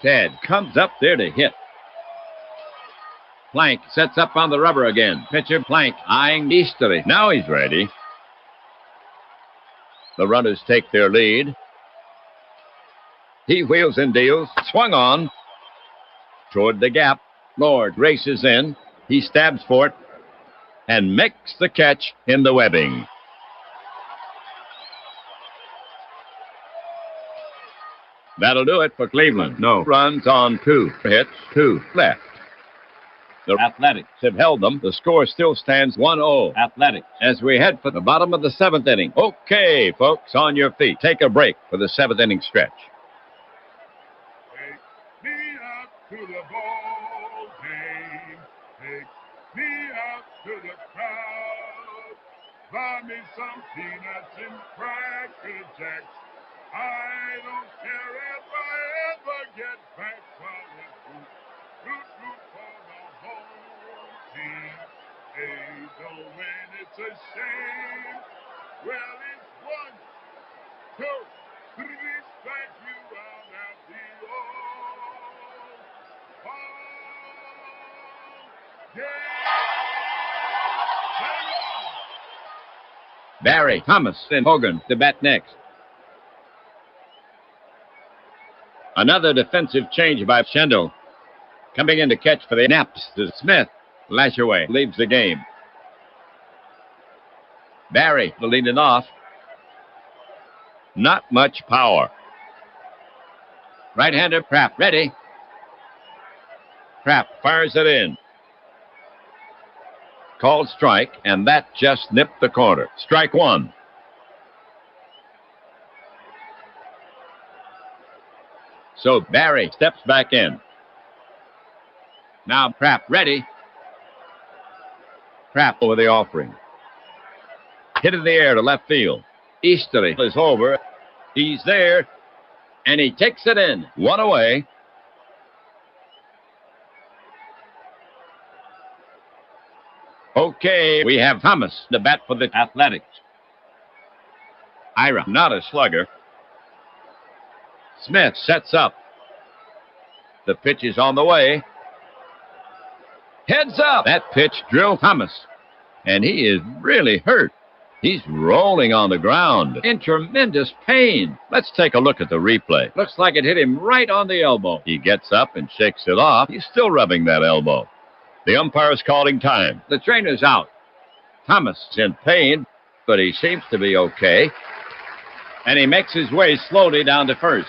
Ted comes up there to hit. Plank sets up on the rubber again. Pitcher Plank eyeing Easterly. Now he's ready. The runners take their lead. He wheels and deals. Swung on. Toward the gap. Lord races in. He stabs for it and makes the catch in the webbing. That'll do it for Cleveland. No runs on 2 hits, 2 left. The Athletics have held them. The score still stands 1-0 Athletics as we head for the bottom of the 7th inning. Okay, folks, on your feet. Take a break for the 7th inning stretch. Take me out to the ball game. Take me out to the crowd. Buy me some peanuts and Cracker Jacks. I don't care if I ever get back while it's root for the home team. They don't win, it's a shame. Well, it's 1, 2, 3 strike you out at the old ball game. Barry, Thomas, and Hogan to bat next. Another defensive change by Schendel. Coming in to catch for the Naps to Smith. Lashaway leaves the game. Barry leading off. Not much power. Right-hander Pratt ready. Pratt fires it in. Called strike, and that just nipped the corner. Strike 1. So Barry steps back in. Now Pratt ready. Pratt over the offering. Hit in the air to left field. Easterly is over. He's there, and he takes it in. 1 away. Okay, we have Thomas to bat for the Athletics. Ira, not a slugger. Smith sets up. The pitch is on the way. Heads up. That pitch drilled Thomas, and he is really hurt. He's rolling on the ground in tremendous pain. Let's take a look at the replay. Looks like it hit him right on the elbow. He gets up and shakes it off. He's still rubbing that elbow. The umpire is calling time. The trainer's out. Thomas is in pain, but he seems to be okay. And he makes his way slowly down to first.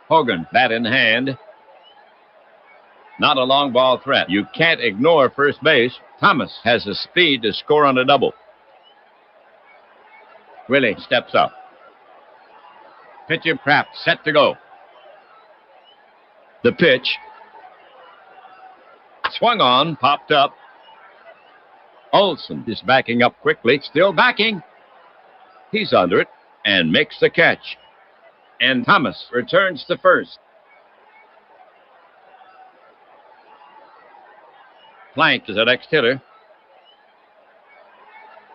Hogan, bat in hand. Not a long ball threat. You can't ignore first base. Thomas has the speed to score on a double. Willie steps up. Pitcher Pratt set to go. The pitch. Swung on, popped up. Olson is backing up quickly. Still backing. He's under it and makes the catch. And Thomas returns to first. Plank is the next hitter.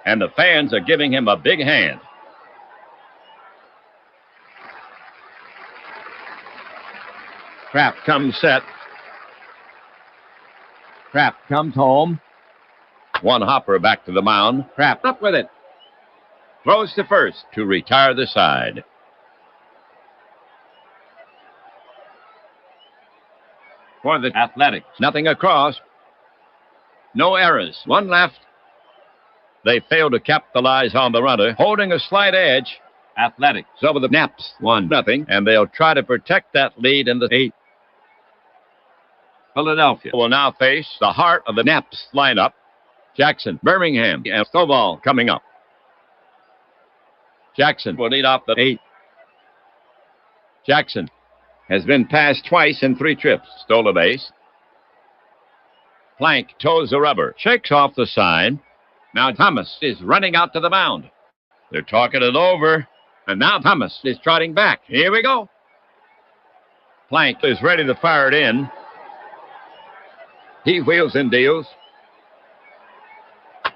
And the fans are giving him a big hand. Pratt comes set. Pratt comes home. One hopper back to the mound. Pratt up with it. Throws to first to retire the side. for the Athletics. Nothing across. No errors. One left. They failed to capitalize on the runner, holding a slight edge. Athletics over the Naps, 1-0, and they'll try to protect that lead in the 8th. Philadelphia will now face the heart of the Naps lineup. Jackson, Birmingham, and Stovall coming up. Jackson will lead off the 8th. Jackson has been passed twice in 3 trips. Stole a base. Plank toes the rubber, shakes off the sign. Now Thomas is running out to the mound. They're talking it over, and now Thomas is trotting back. Here we go. Plank is ready to fire it in. He wheels and deals.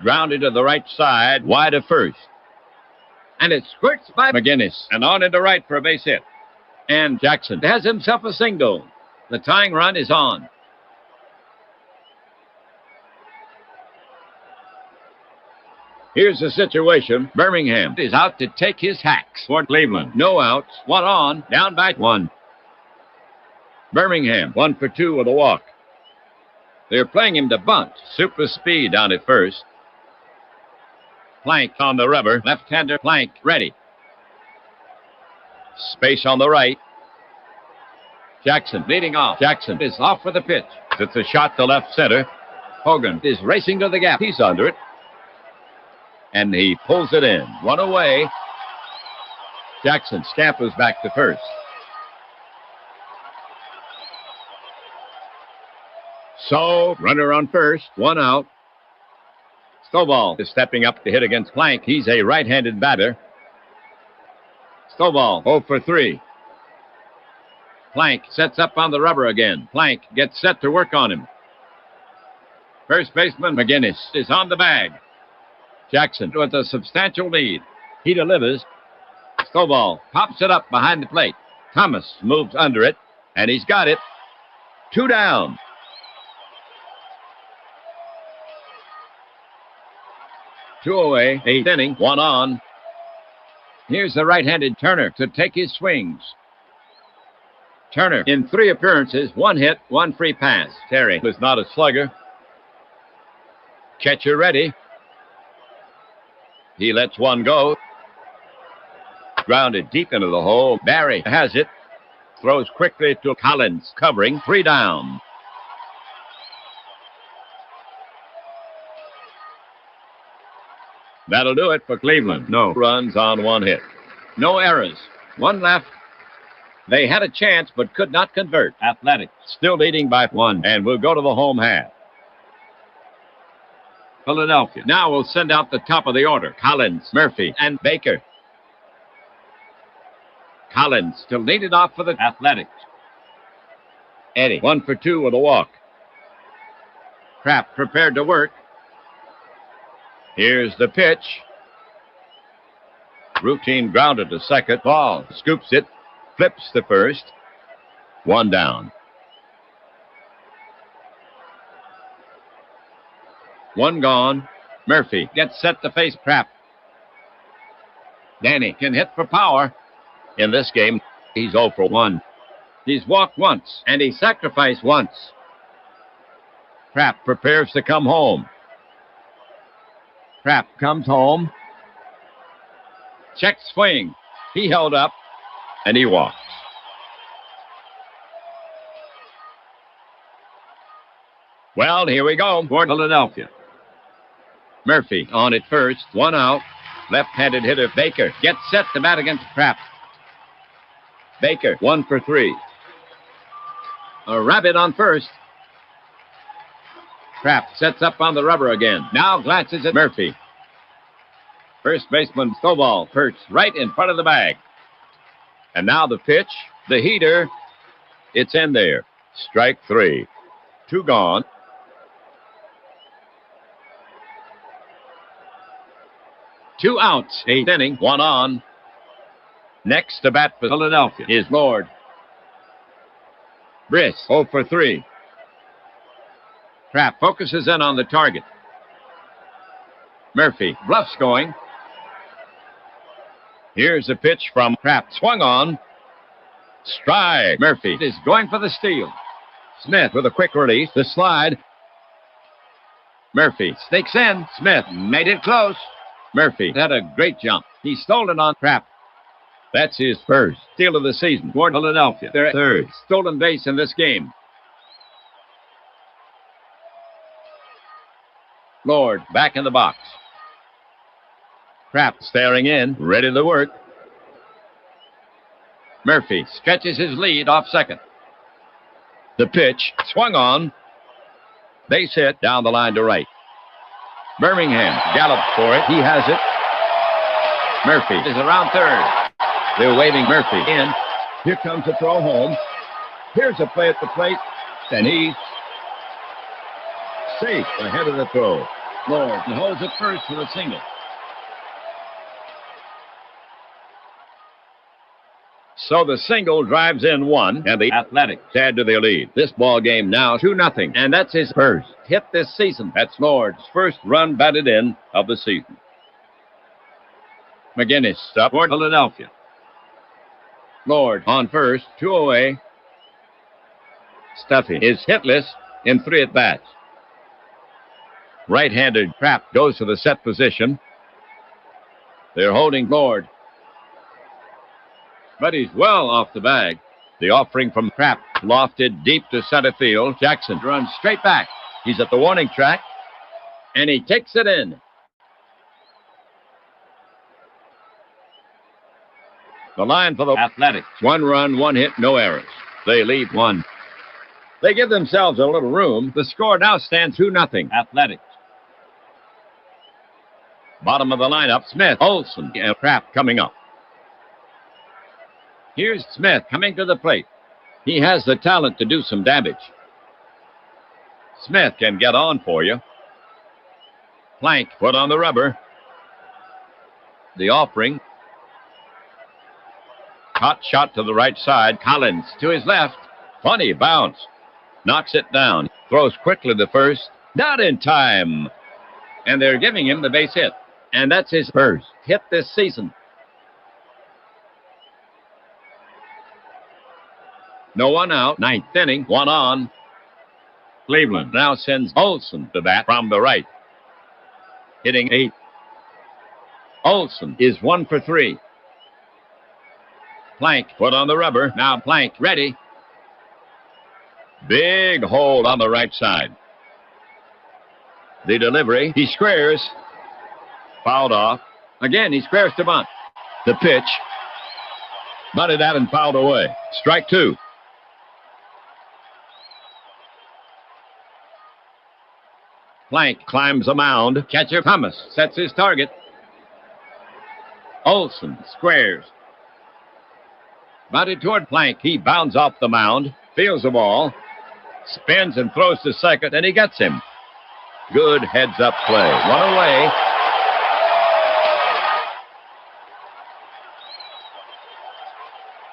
Grounded to the right side, wide of first. And it squirts by McGinnis, and on into right for a base hit. And Jackson has himself a single. The tying run is on. Here's the situation. Birmingham is out to take his hacks for Cleveland. No outs, 1 on, down by 1. Birmingham, 1 for 2 with a walk. They're playing him to bunt. Super speed down at first. Plank on the rubber. Left-hander Plank ready. Space on the right. Jackson leading off. Jackson is off for the pitch. It's a shot to left center. Hogan is racing to the gap. He's under it. And he pulls it in. 1 away. Jackson scampers back to first. So, runner on first, 1 out. Stovall is stepping up to hit against Plank. He's a right-handed batter. Stovall, 0 for 3. Plank sets up on the rubber again. Plank gets set to work on him. First baseman McGinnis is on the bag. Jackson with a substantial lead. He delivers. Stovall pops it up behind the plate. Thomas moves under it, and he's got it. 2 down. Two away, 8th inning, 1 on. Here's the right-handed Turner to take his swings. Turner in 3 appearances, 1 hit, 1 free pass. Terry was not a slugger. Catcher ready. He lets 1 go. Grounded deep into the hole. Barry has it. Throws quickly to Collins, covering. 3 down. That'll do it for Cleveland. No runs on 1 hit. No errors. 1 left. They had a chance but could not convert. Athletics still leading by 1, and we'll go to the home half. Philadelphia now will send out the top of the order. Collins, Murphy, and Baker. Collins to lead it off for the Athletics. Eddie, 1 for 2 with a walk. Kraft prepared to work. Here's the pitch. Routine grounded to second. Ball scoops it. Flips to first. 1 down. 1 gone. Murphy gets set to face Kraft. Danny can hit for power. In this game, he's 0 for 1. He's walked once, and he sacrificed once. Kraft prepares to come home. Kraft comes home. Check swing. He held up, and he walks. Well, here we go for Philadelphia. Murphy on at first, 1 out. Left-handed hitter Baker gets set to bat against Kraft. Baker, 1 for 3. A rabbit on first. Kraft sets up on the rubber again. Now glances at Murphy. First baseman Stovall perched right in front of the bag. And now the pitch, the heater. It's in there. Strike 3. 2 gone. Two outs, 8th inning, 1 on. Next to bat for Philadelphia is Lord. Briss, 0 for 3. Kraft focuses in on the target. Murphy bluffs going. Here's a pitch from Kraft. Swung on. Strike. Murphy is going for the steal. Smith with a quick release. The slide. Murphy sneaks in. Smith made it close. Murphy had a great jump. He stole it on Kraft. That's his first steal of the season for Philadelphia. Their third stolen base in this game. Lord back in the box. Kraft staring in, ready to work. Murphy stretches his lead off second. The pitch swung on. Base hit down the line to right. Birmingham gallops for it. He has it. Murphy is around third. They're waving Murphy in. Here comes the throw home. Here's a play at the plate. And he's safe ahead of the throw. Lord holds it first for a single. So the single drives in one, and the Athletics add to their lead. This ball game now 2-0, and that's his first hit this season. That's Lord's first run batted in of the season. McGinnis up for Philadelphia. Lord on first, 2 away. Stuffy is hitless in 3 at-bats. Right-handed Kraft goes to the set position. They're holding Lord. But he's well off the bag. The offering from Kraft lofted deep to center field. Jackson runs straight back. He's at the warning track, and he takes it in. The line for the Athletics. 1 run, 1 hit, no errors. They lead 1. They give themselves a little room. The score now stands 2-0. Athletics. Bottom of the lineup, Smith, Olson, and Kraft coming up. Here's Smith coming to the plate. He has the talent to do some damage. Smith can get on for you. Plank put on the rubber. The offering. Hot shot to the right side. Collins to his left. Funny bounce. Knocks it down. Throws quickly to first. Not in time. And they're giving him the base hit. And that's his first hit this season. No one out. 9th inning. 1 on. Cleveland now sends Olson to bat from the right. Hitting 8. Olson is 1 for 3. Plank put on the rubber. Now Plank ready. Big hold on the right side. The delivery. He squares. Fouled off. Again, he squares to bunt. The pitch. Bunted out and fouled away. Strike 2. Plank climbs a mound. Catcher Thomas sets his target. Olson squares. Bunted toward Plank. He bounds off the mound. Feels the ball. Spins and throws to second, and he gets him. Good heads-up play. 1 away.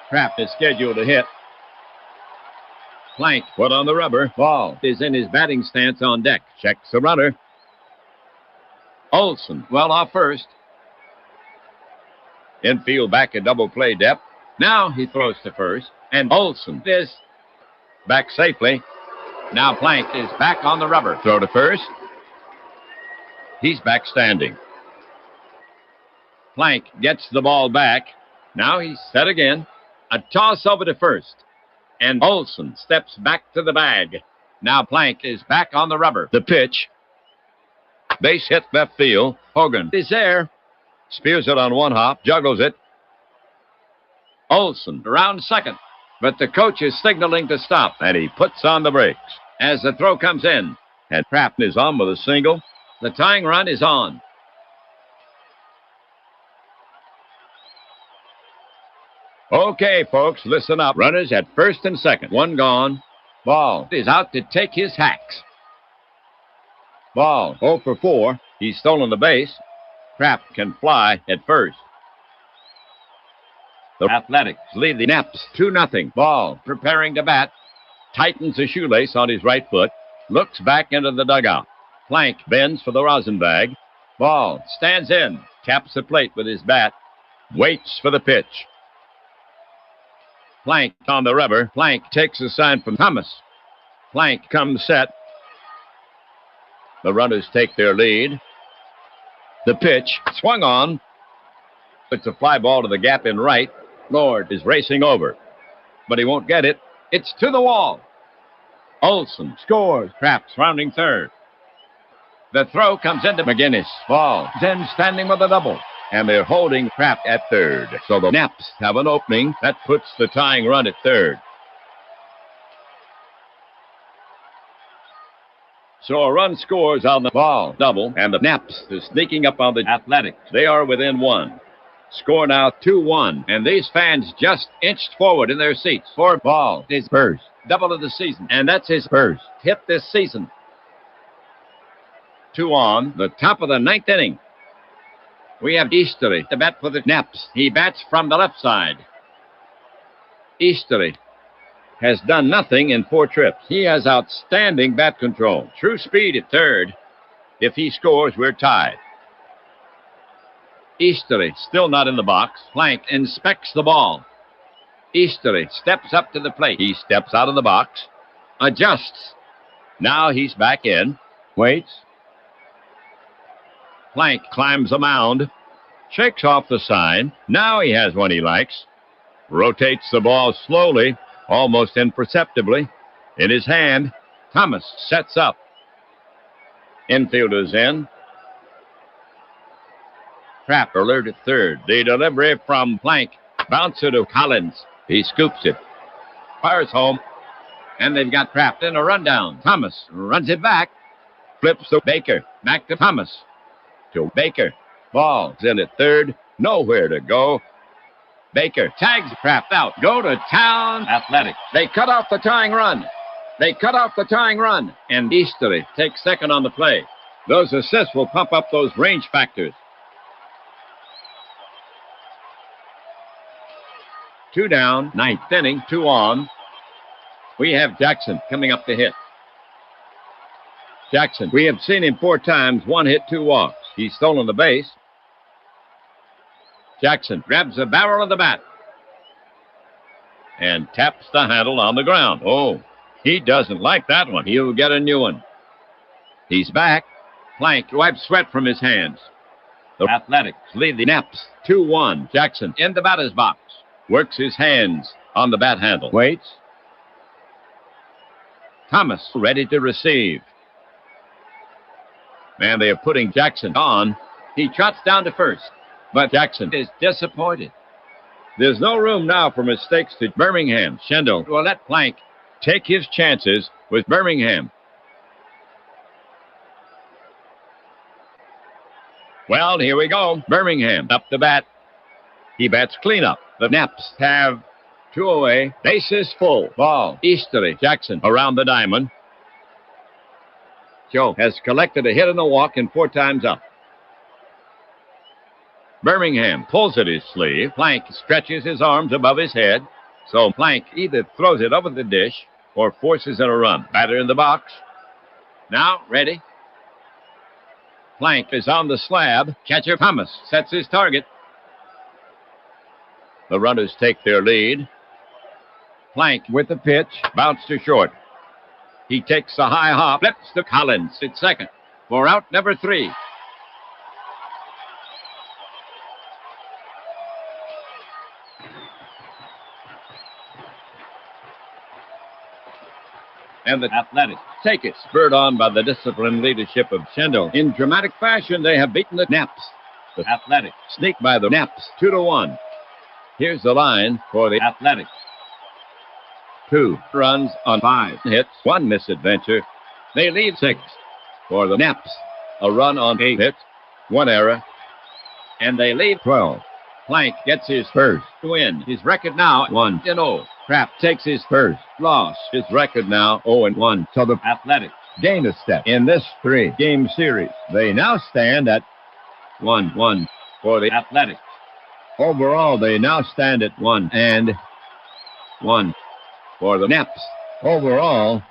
Kraft is scheduled to hit. Plank put on the rubber. Ball is in his batting stance on deck. Checks the runner. Olson well off first. Infield back at double play depth. Now he throws to first. And Olson is back safely. Now Plank is back on the rubber. Throw to first. He's back standing. Plank gets the ball back. Now he's set again. A toss over to first. And Olson steps back to the bag. Now Plank is back on the rubber. The pitch. Base hit left field. Hogan is there. Spears it on one hop. Juggles it. Olson around second. But the coach is signaling to stop. And he puts on the brakes as the throw comes in. And Kraft is on with a single. The tying run is on. Okay, folks, listen up. Runners at first and second. 1 gone. Ball is out to take his hacks. Ball 0 for 4. He's stolen the base. Kraft can fly at first. The Athletics lead the Naps 2-0. Ball preparing to bat. Tightens a shoelace on his right foot. Looks back into the dugout. Plank bends for the rosin bag. Ball stands in. Taps the plate with his bat. Waits for the pitch. Plank on the rubber. Plank takes a sign from Thomas. Plank comes set. The runners take their lead. The pitch swung on. It's a fly ball to the gap in right. Lord is racing over, but he won't get it. It's to the wall. Olson scores. Trapped rounding third. The throw comes into McGinnis. Ball. Then standing with a double. And they're holding Trapped at third. So the Naps have an opening. That puts the tying run at third. So a run scores on the ball double, and the Naps is sneaking up on the Athletics. They are within one. Score now 2-1, and these fans just inched forward in their seats. For ball, his first double of the season, and that's his first hit this season. 2 on, the top of the ninth inning. We have Easterly to bat for the Naps. He bats from the left side. Easterly has done nothing in 4 trips. He has outstanding bat control. True speed at third. If he scores, we're tied. Easterly still not in the box. Plank inspects the ball. Easterly steps up to the plate. He steps out of the box. Adjusts. Now he's back in. Waits. Plank climbs the mound. Shakes off the sign. Now he has one he likes. Rotates the ball slowly, almost imperceptibly. In his hand, Thomas sets up. Infielders in. Trap alert at third. The delivery from Plank. Bouncer to Collins. He scoops it. Fires home. And they've got Trapped in a rundown. Thomas runs it back. Flips to Baker. Back to Thomas. To Baker. Ball's in at third. Nowhere to go. Baker tags Trapped out. Go to town. Athletics. They cut off the tying run. And Easterly takes second on the play. Those assists will pump up those range factors. 2 down, ninth inning, 2 on. We have Jackson coming up to hit. Jackson, we have seen him 4 times, 1 hit, 2 walks. He's stolen the base. Jackson grabs the barrel of the bat and taps the handle on the ground. Oh, he doesn't like that one. He'll get a new one. He's back. Plank wipes sweat from his hands. The Athletics lead the Naps 2-1. Jackson in the batter's box. Works his hands on the bat handle. Waits. Thomas ready to receive. And they are putting Jackson on. He trots down to first. But Jackson is disappointed. There's no room now for mistakes to Birmingham. Schendel will let Plank take his chances with Birmingham. Well, here we go. Birmingham up the bat. He bats cleanup. The Naps have 2 away. Bases full. Ball. Easterly. Jackson around the diamond. Joe has collected a hit and a walk and 4 times up. Birmingham pulls at his sleeve. Plank stretches his arms above his head. So Plank either throws it over the dish or forces in a run. Batter in the box. Now ready. Plank is on the slab. Catcher Thomas sets his target. The runners take their lead. Plank with the pitch. Bounce to short. He takes a high hop. Flips to Collins at second for out number 3. And the Athletics take it. Spurred on by the disciplined leadership of Schendel. In dramatic fashion, they have beaten the Naps. The Athletics sneak by the Naps 2-1. Here's the line for the Athletics. 2 runs on 5 hits, 1 misadventure. They lead 6 for the Naps. A run on 8 hits, 1 error. And they lead 12. Plank gets his first win. His record now 1-0. Trapp takes his first loss. His record now 0-1. So the Athletics gain a step in this 3-game series. They now stand at 1-1 for the Athletics. Overall, they now stand at 1-1 for the Naps. Overall,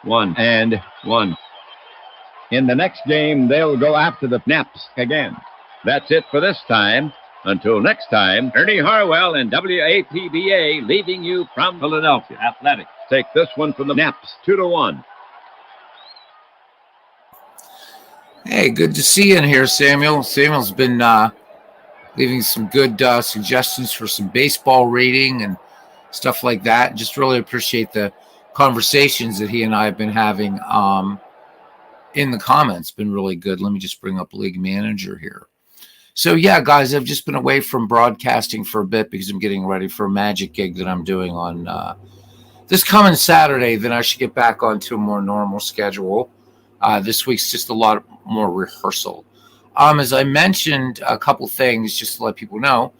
1-1. In the next game, they'll go after the Naps again. That's it for this time. Until next time, Ernie Harwell and WAPBA leaving you from Philadelphia Athletics. Take this one from the Naps, 2-1. Hey, good to see you in here, Samuel. Samuel's been leaving some good suggestions for some baseball reading and stuff like that. Just really appreciate the conversations that he and I have been having in the comments. Been really good. Let me just bring up League Manager here. So, yeah, guys, I've just been away from broadcasting for a bit because I'm getting ready for a magic gig that I'm doing on this coming Saturday. Then I should get back onto a more normal schedule. This week's just a lot more rehearsal. As I mentioned, a couple things just to let people know.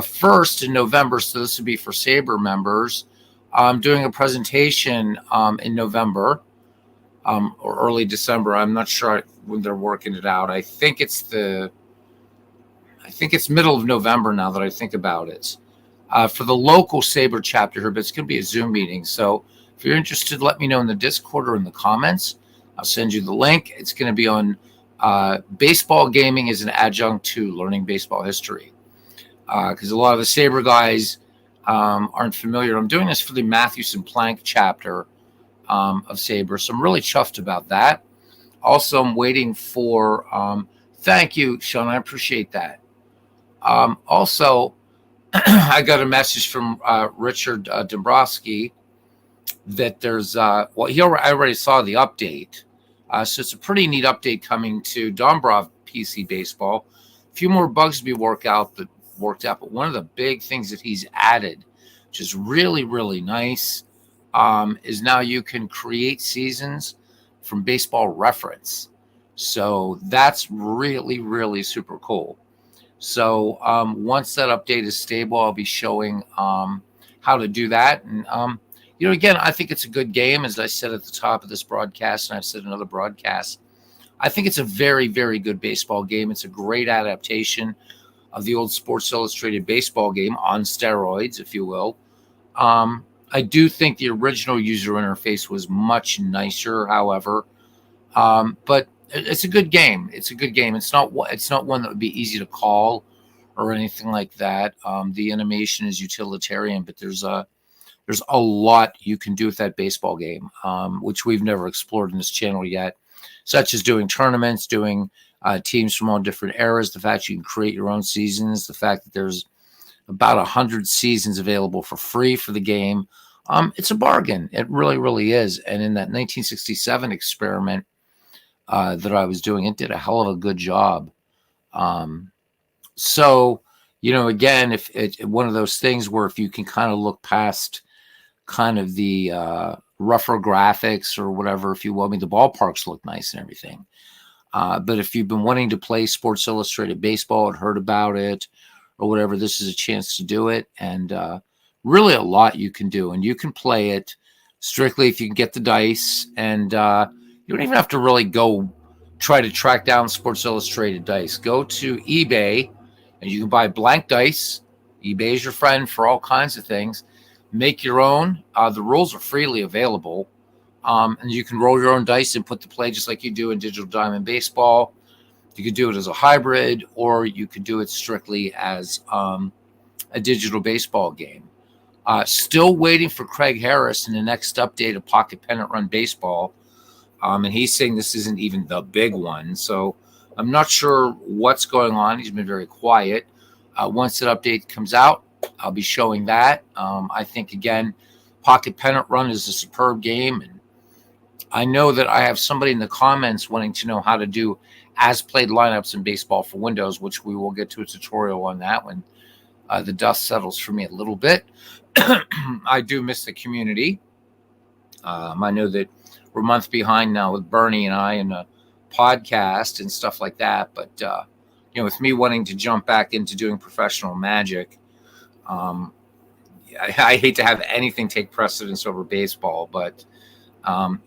First, in November, so this would be for Sabre members, I'm doing a presentation in November or early December. I'm not sure when they're working it out. I think it's middle of November now that I think about it. For the local Sabre chapter here, but it's going to be a Zoom meeting. So if you're interested, let me know in the Discord or in the comments. I'll send you the link. It's going to be on baseball gaming as an adjunct to learning baseball history. Because a lot of the Sabre guys aren't familiar. I'm doing this for the Mathewson Plank chapter of Sabre, so I'm really chuffed about that. Also, I'm waiting for thank you, Sean. I appreciate that. Also, I got a message from Richard Dombrowski that there's I already saw the update. So it's a pretty neat update coming to Dombrov PC Baseball. A few more bugs to be worked out, but one of the big things that he's added, which is really, really nice, is now you can create seasons from Baseball Reference. So that's really, really super cool. So once that update is stable, I'll be showing how to do that. And, again, I think it's a good game, as I said at the top of this broadcast, and I've said in other broadcasts. I think it's a very, very good baseball game. It's a great adaptation of the old Sports Illustrated baseball game on steroids, if you will. I do think the original user interface was much nicer, however. But it's a good game. It's a good game. It's not one that would be easy to call or anything like that. The animation is utilitarian, but there's a lot you can do with that baseball game, which we've never explored in this channel yet, such as doing tournaments, doing teams from all different eras, the fact you can create your own seasons, the fact that there's about 100 seasons available for free for the game. It's a bargain. It really, really is. And in that 1967 experiment that I was doing, it did a hell of a good job. So, again, if it's one of those things where if you can kind of look past kind of the rougher graphics or whatever, if you will, I mean, the ballparks look nice and everything. But if you've been wanting to play Sports Illustrated Baseball and heard about it or whatever, this is a chance to do it. And really a lot you can do. And you can play it strictly if you can get the dice. And you don't even have to really go try to track down Sports Illustrated dice. Go to eBay and you can buy blank dice. eBay is your friend for all kinds of things. Make your own. The rules are freely available. And you can roll your own dice and put the play just like you do in Digital Diamond Baseball. You could do it as a hybrid, or you could do it strictly as a digital baseball game. Still waiting for Craig Harris in the next update of Pocket Pennant Run Baseball. And he's saying this isn't even the big one. So I'm not sure what's going on. He's been very quiet. Once that update comes out, I'll be showing that. I think, again, Pocket Pennant Run is a superb game. And I know that I have somebody in the comments wanting to know how to do as-played lineups in baseball for Windows, which we will get to a tutorial on that when the dust settles for me a little bit. I do miss the community. I know that we're a month behind now with Bernie and I and a podcast and stuff like that. But, with me wanting to jump back into doing professional Magic, I hate to have anything take precedence over baseball, but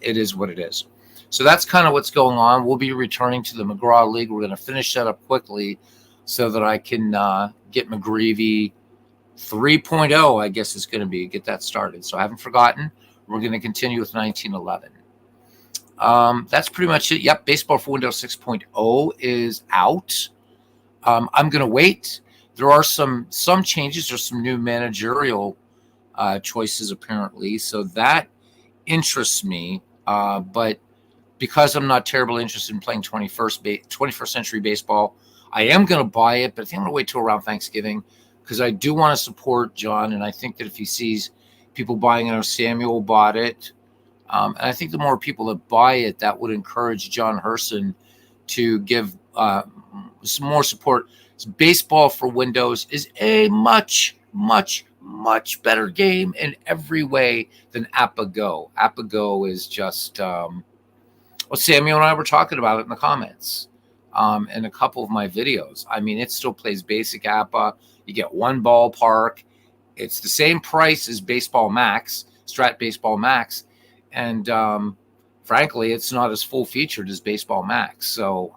it is what it is. So that's kind of what's going on. We'll be returning to the McGraw League. We're going to finish that up quickly so that I can get McGreevy 3.0, I guess it's going to be, get that started. So I haven't forgotten. We're going to continue with 1911. That's pretty much it. Yep, Baseball for Windows 6.0 is out. I'm going to wait There are some changes. There's some new managerial choices apparently, so that interests me. But because I'm not terribly interested in playing 21st century baseball, I am going to buy it, but I think I'm going to wait till around Thanksgiving because I do want to support John, and I think that if he sees people buying it, Samuel bought it, and I think the more people that buy it, that would encourage John Herson to give some more support. Baseball for Windows is a much, much, much better game in every way than APBA Go. APBA Go is just, well, Samuel and I were talking about it in the comments in a couple of my videos. I mean, it still plays basic APBA. You get one ballpark. It's the same price as Baseball Max, Strat Baseball Max. And frankly, it's not as full featured as Baseball Max. So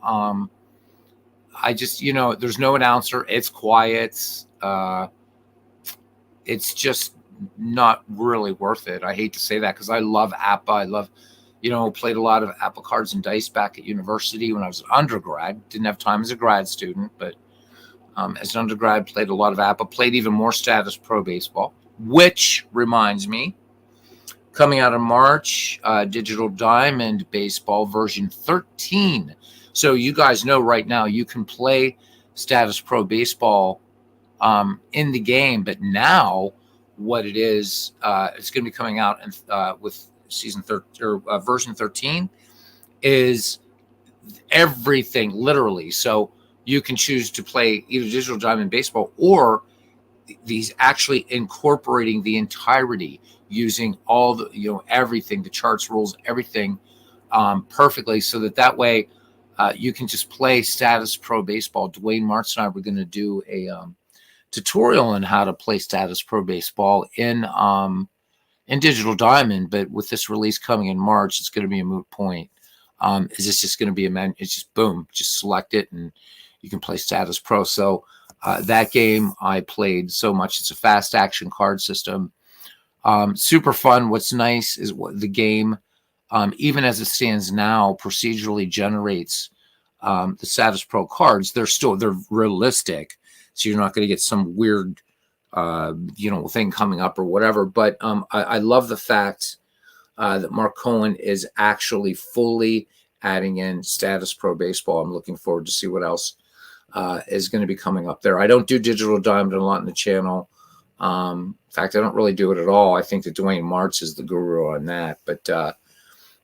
I just, there's no announcer. It's quiet. It's just not really worth it. I hate to say that because I love APBA. I love, played a lot of APBA cards and dice back at university when I was an undergrad. Didn't have time as a grad student, but as an undergrad, played a lot of APBA. Played even more Status Pro Baseball, which reminds me, coming out in March, Digital Diamond Baseball version 13. So you guys know right now you can play Status Pro Baseball in the game, but now what it is, it's going to be coming out with season 13 or version 13 is everything literally. So you can choose to play either Digital Diamond Baseball or these actually incorporating the entirety, using all the, everything, the charts, rules, everything perfectly, so that way you can just play Status Pro Baseball. Dwayne Martz and I were going to do a tutorial on how to play Status Pro Baseball in Digital Diamond, but with this release coming in March, it's going to be a moot point. Is this just going to be it's just boom, just select it and you can play Status Pro. So that game I played so much. It's a fast action card system. Super fun. What's nice is the game, even as it stands now, procedurally generates the Status Pro cards. They're realistic, so you're not going to get some weird thing coming up or whatever. But I love the fact that Mark Cohen is actually fully adding in Status Pro Baseball. I'm looking forward to see what else is going to be coming up there. I don't do Digital Diamond a lot in the channel. In fact, I don't really do it at all. I think that Dwayne Martz is the guru on that. But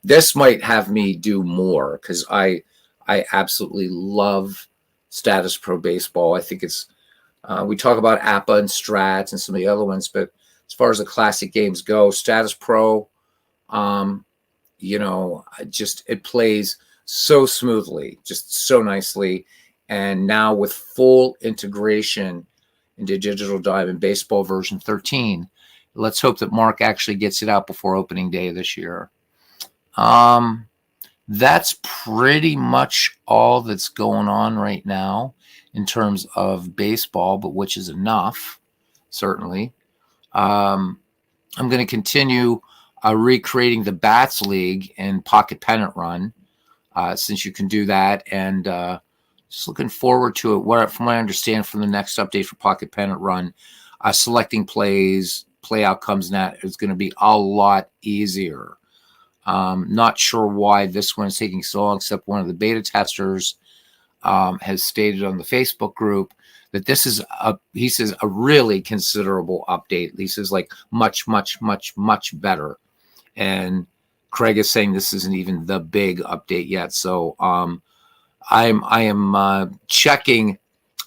this might have me do more because I absolutely love Status Pro Baseball. I think it's we talk about APBA and Strats and some of the other ones, but as far as the classic games go, Status Pro, it plays so smoothly, just so nicely. And now with full integration into Digital Diamond Baseball version 13, let's hope that Mark actually gets it out before opening day this year. That's pretty much all that's going on right now in terms of baseball, but which is enough, certainly. I'm going to continue recreating the Bats League and Pocket Pennant Run, since you can do that, and just looking forward to it. From what I understand from the next update for Pocket Pennant Run, selecting plays, play outcomes, and that is going to be a lot easier. Not sure why this one is taking so long, except one of the beta testers has stated on the Facebook group that this is he says a really considerable update. He says like much, much, much, much better. And Craig is saying this isn't even the big update yet. So I am checking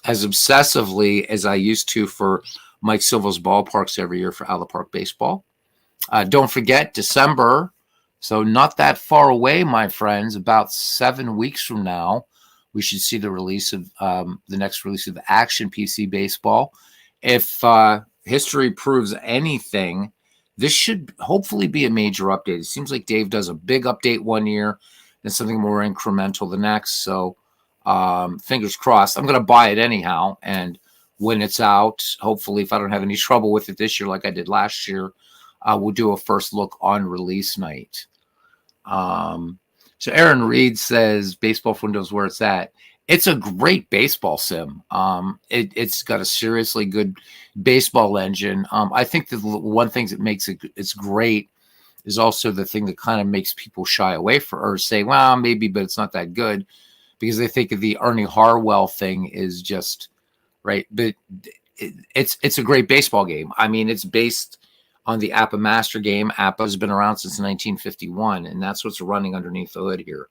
as obsessively as I used to for Mike Silva's ballparks every year for Out of the Park Baseball. Don't forget December. So not that far away, my friends, about 7 weeks from now, we should see the release of the next release of Action PC Baseball. If history proves anything, this should hopefully be a major update. It seems like Dave does a big update one year and something more incremental the next. So fingers crossed. I'm going to buy it anyhow. And when it's out, hopefully, if I don't have any trouble with it this year like I did last year, we'll do a first look on release night. So Aaron Reed says baseball for Windows where it's at. It's a great baseball sim. It's got a seriously good baseball engine. I think the one thing that makes it's great is also the thing that kind of makes people shy away from or say, well, maybe, but it's not that good because they think of the Ernie Harwell thing is just right. But it's a great baseball game. I mean, it's based on the APBA master game. APBA has been around since 1951, and that's what's running underneath the hood here.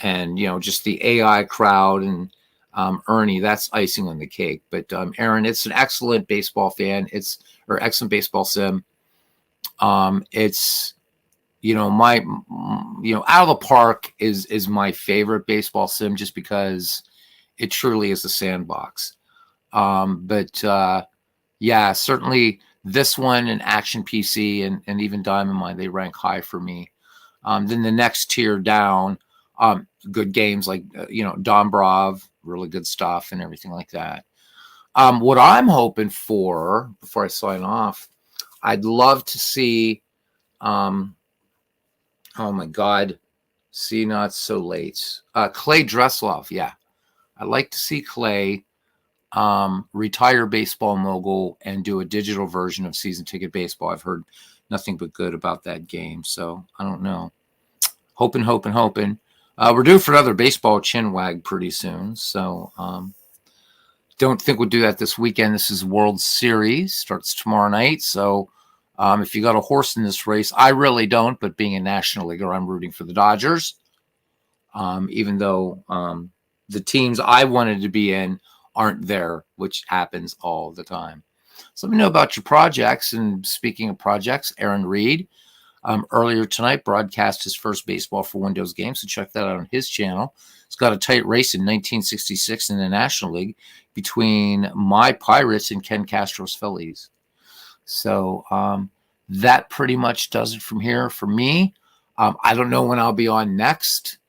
And just the AI crowd and Ernie, that's icing on the cake. But Aaron, it's an excellent baseball fan. Or excellent baseball sim. It's my out of the park is my favorite baseball sim just because it truly is a sandbox. But yeah, certainly this one and Action PC and even Diamond Mine, they rank high for me. Then the next tier down, good games like Dombrov, really good stuff and everything like that. What I'm hoping for before I sign off, I'd love to see oh my God, see not so late. Clay Dreslov, yeah. I'd like to see Clay retire baseball mogul and do a digital version of season ticket baseball. I've heard nothing but good about that game, so I don't know. Hoping. We're due for another baseball chin wag pretty soon, so don't think we'll do that this weekend. This is World Series, starts tomorrow night, so if you got a horse in this race, I really don't, but being a National Leaguer, I'm rooting for the Dodgers, even though the teams I wanted to be in aren't there, which happens all the time. So let me know about your projects. And speaking of projects, Aaron Reed, earlier tonight broadcast his first Baseball for Windows game, so check that out on his channel. It's got a tight race in 1966 in the National League between my Pirates and Ken Castro's Phillies. So that pretty much does it from here for me. I don't know when I'll be on next.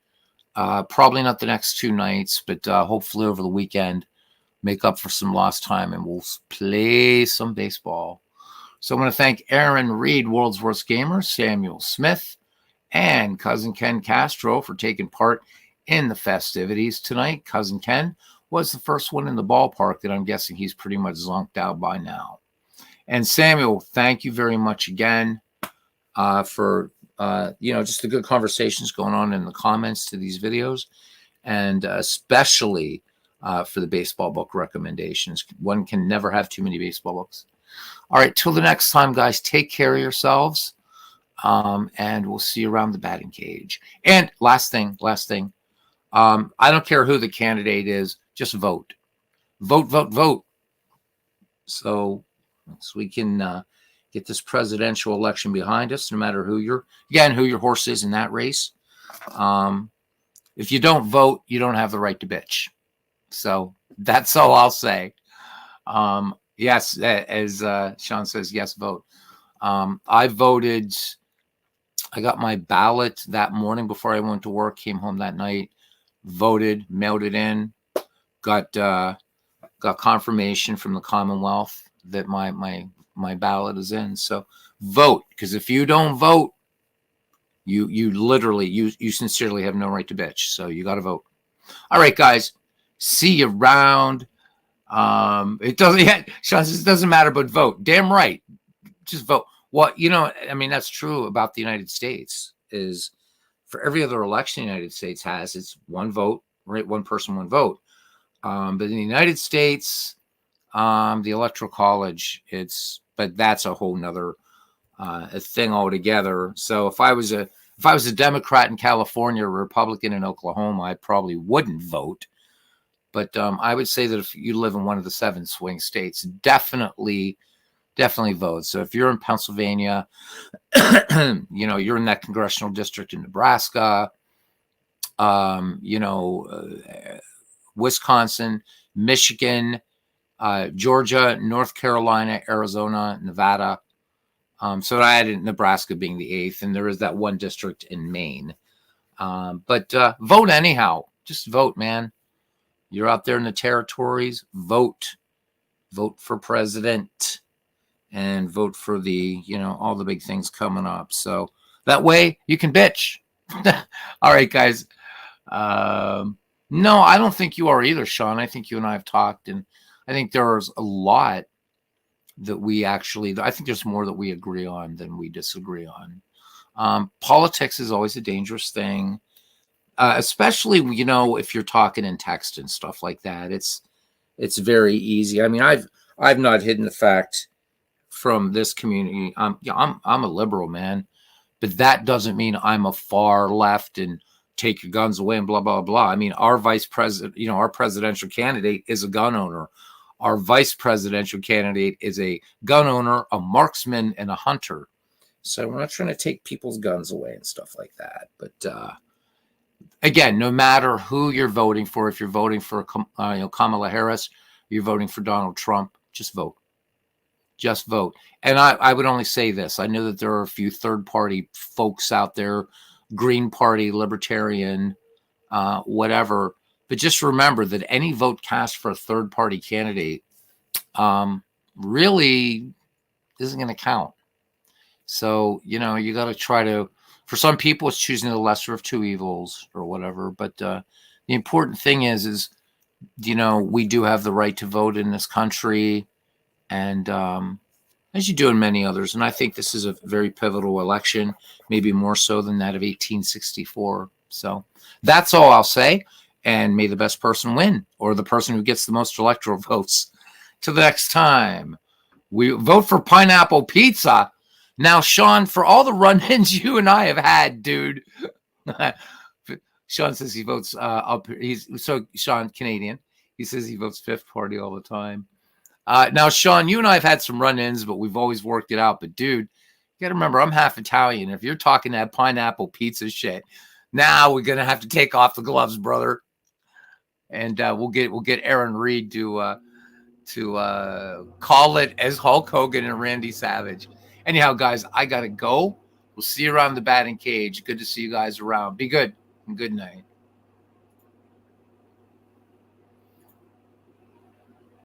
Probably not the next 2 nights, but hopefully over the weekend, make up for some lost time and we'll play some baseball. So I want to thank Aaron Reed, World's Worst Gamer, Samuel Smith, and Cousin Ken Castro for taking part in the festivities tonight. Cousin Ken was the first one in the ballpark that I'm guessing he's pretty much zonked out by now. And Samuel, thank you very much again for just the good conversations going on in the comments to these videos, and especially for the baseball book recommendations. One can never have too many baseball books. All right, till the next time, guys, take care of yourselves, and we'll see you around the batting cage. And last thing, I don't care who the candidate is, just vote. Vote. So we can get this presidential election behind us, no matter who your horse is in that race. If you don't vote, you don't have the right to bitch. So that's all I'll say. Yes, as Sean says, yes, vote. I voted. I got my ballot that morning before I went to work, came home that night, voted, mailed it in, got confirmation from the Commonwealth that my ballot is in. So vote, because if you don't vote, you literally, you sincerely have no right to bitch. So you got to vote. All right, guys, see you around. It doesn't, Sean says it doesn't matter, but vote. Damn right. Just vote. Well, I mean, that's true about the United States, is for every other election the United States has, it's one vote, right? One person, one vote. But in the United States, the Electoral College, but that's a whole nother a thing altogether. So if I was a Democrat in California, or a Republican in Oklahoma, I probably wouldn't vote. But I would say that if you live in one of the 7 swing states, definitely vote. So if you're in Pennsylvania, you're in that congressional district in Nebraska, Wisconsin, Michigan, Georgia, North Carolina, Arizona, Nevada. So I added Nebraska being the 8th, and there is that one district in Maine. But vote anyhow. Just vote, man. You're out there in the territories. Vote for president, and vote for the, all the big things coming up. So that way you can bitch. All right, guys. No, I don't think you are either, Sean. I think you and I have talked, and I think there's a lot that I think there's more that we agree on than we disagree on. Politics is always a dangerous thing, especially, if you're talking in text and stuff like that. It's very easy. I mean, I've not hidden the fact from this community. I'm a liberal, man, but that doesn't mean I'm a far left and take your guns away and blah blah blah. I mean, our vice president, our presidential candidate is a gun owner. Our vice presidential candidate is a gun owner, a marksman, and a hunter. So we're not trying to take people's guns away and stuff like that. But again, no matter who you're voting for, if you're voting for Kamala Harris, you're voting for Donald Trump, just vote. Just vote. And I would only say this. I know that there are a few third-party folks out there, Green Party, Libertarian, whatever. But just remember that any vote cast for a third-party candidate really isn't going to count. So, you got to try to, for some people, it's choosing the lesser of two evils or whatever. But the important thing is, we do have the right to vote in this country. And as you do in many others. And I think this is a very pivotal election, maybe more so than that of 1864. So that's all I'll say. And may the best person win, or the person who gets the most electoral votes. Till the next time, we vote for pineapple pizza. Now, Sean, for all the run-ins you and I have had, dude. Sean says he votes up. Sean, Canadian. He says he votes Fifth Party all the time. Now, Sean, you and I have had some run-ins, but we've always worked it out. But, dude, you got to remember, I'm half Italian. If you're talking that pineapple pizza shit, now we're going to have to take off the gloves, brother. And we'll get Aaron Reed to call it as Hulk Hogan and Randy Savage. Anyhow, guys, I got to go. We'll see you around the batting cage. Good to see you guys around. Be good and good night.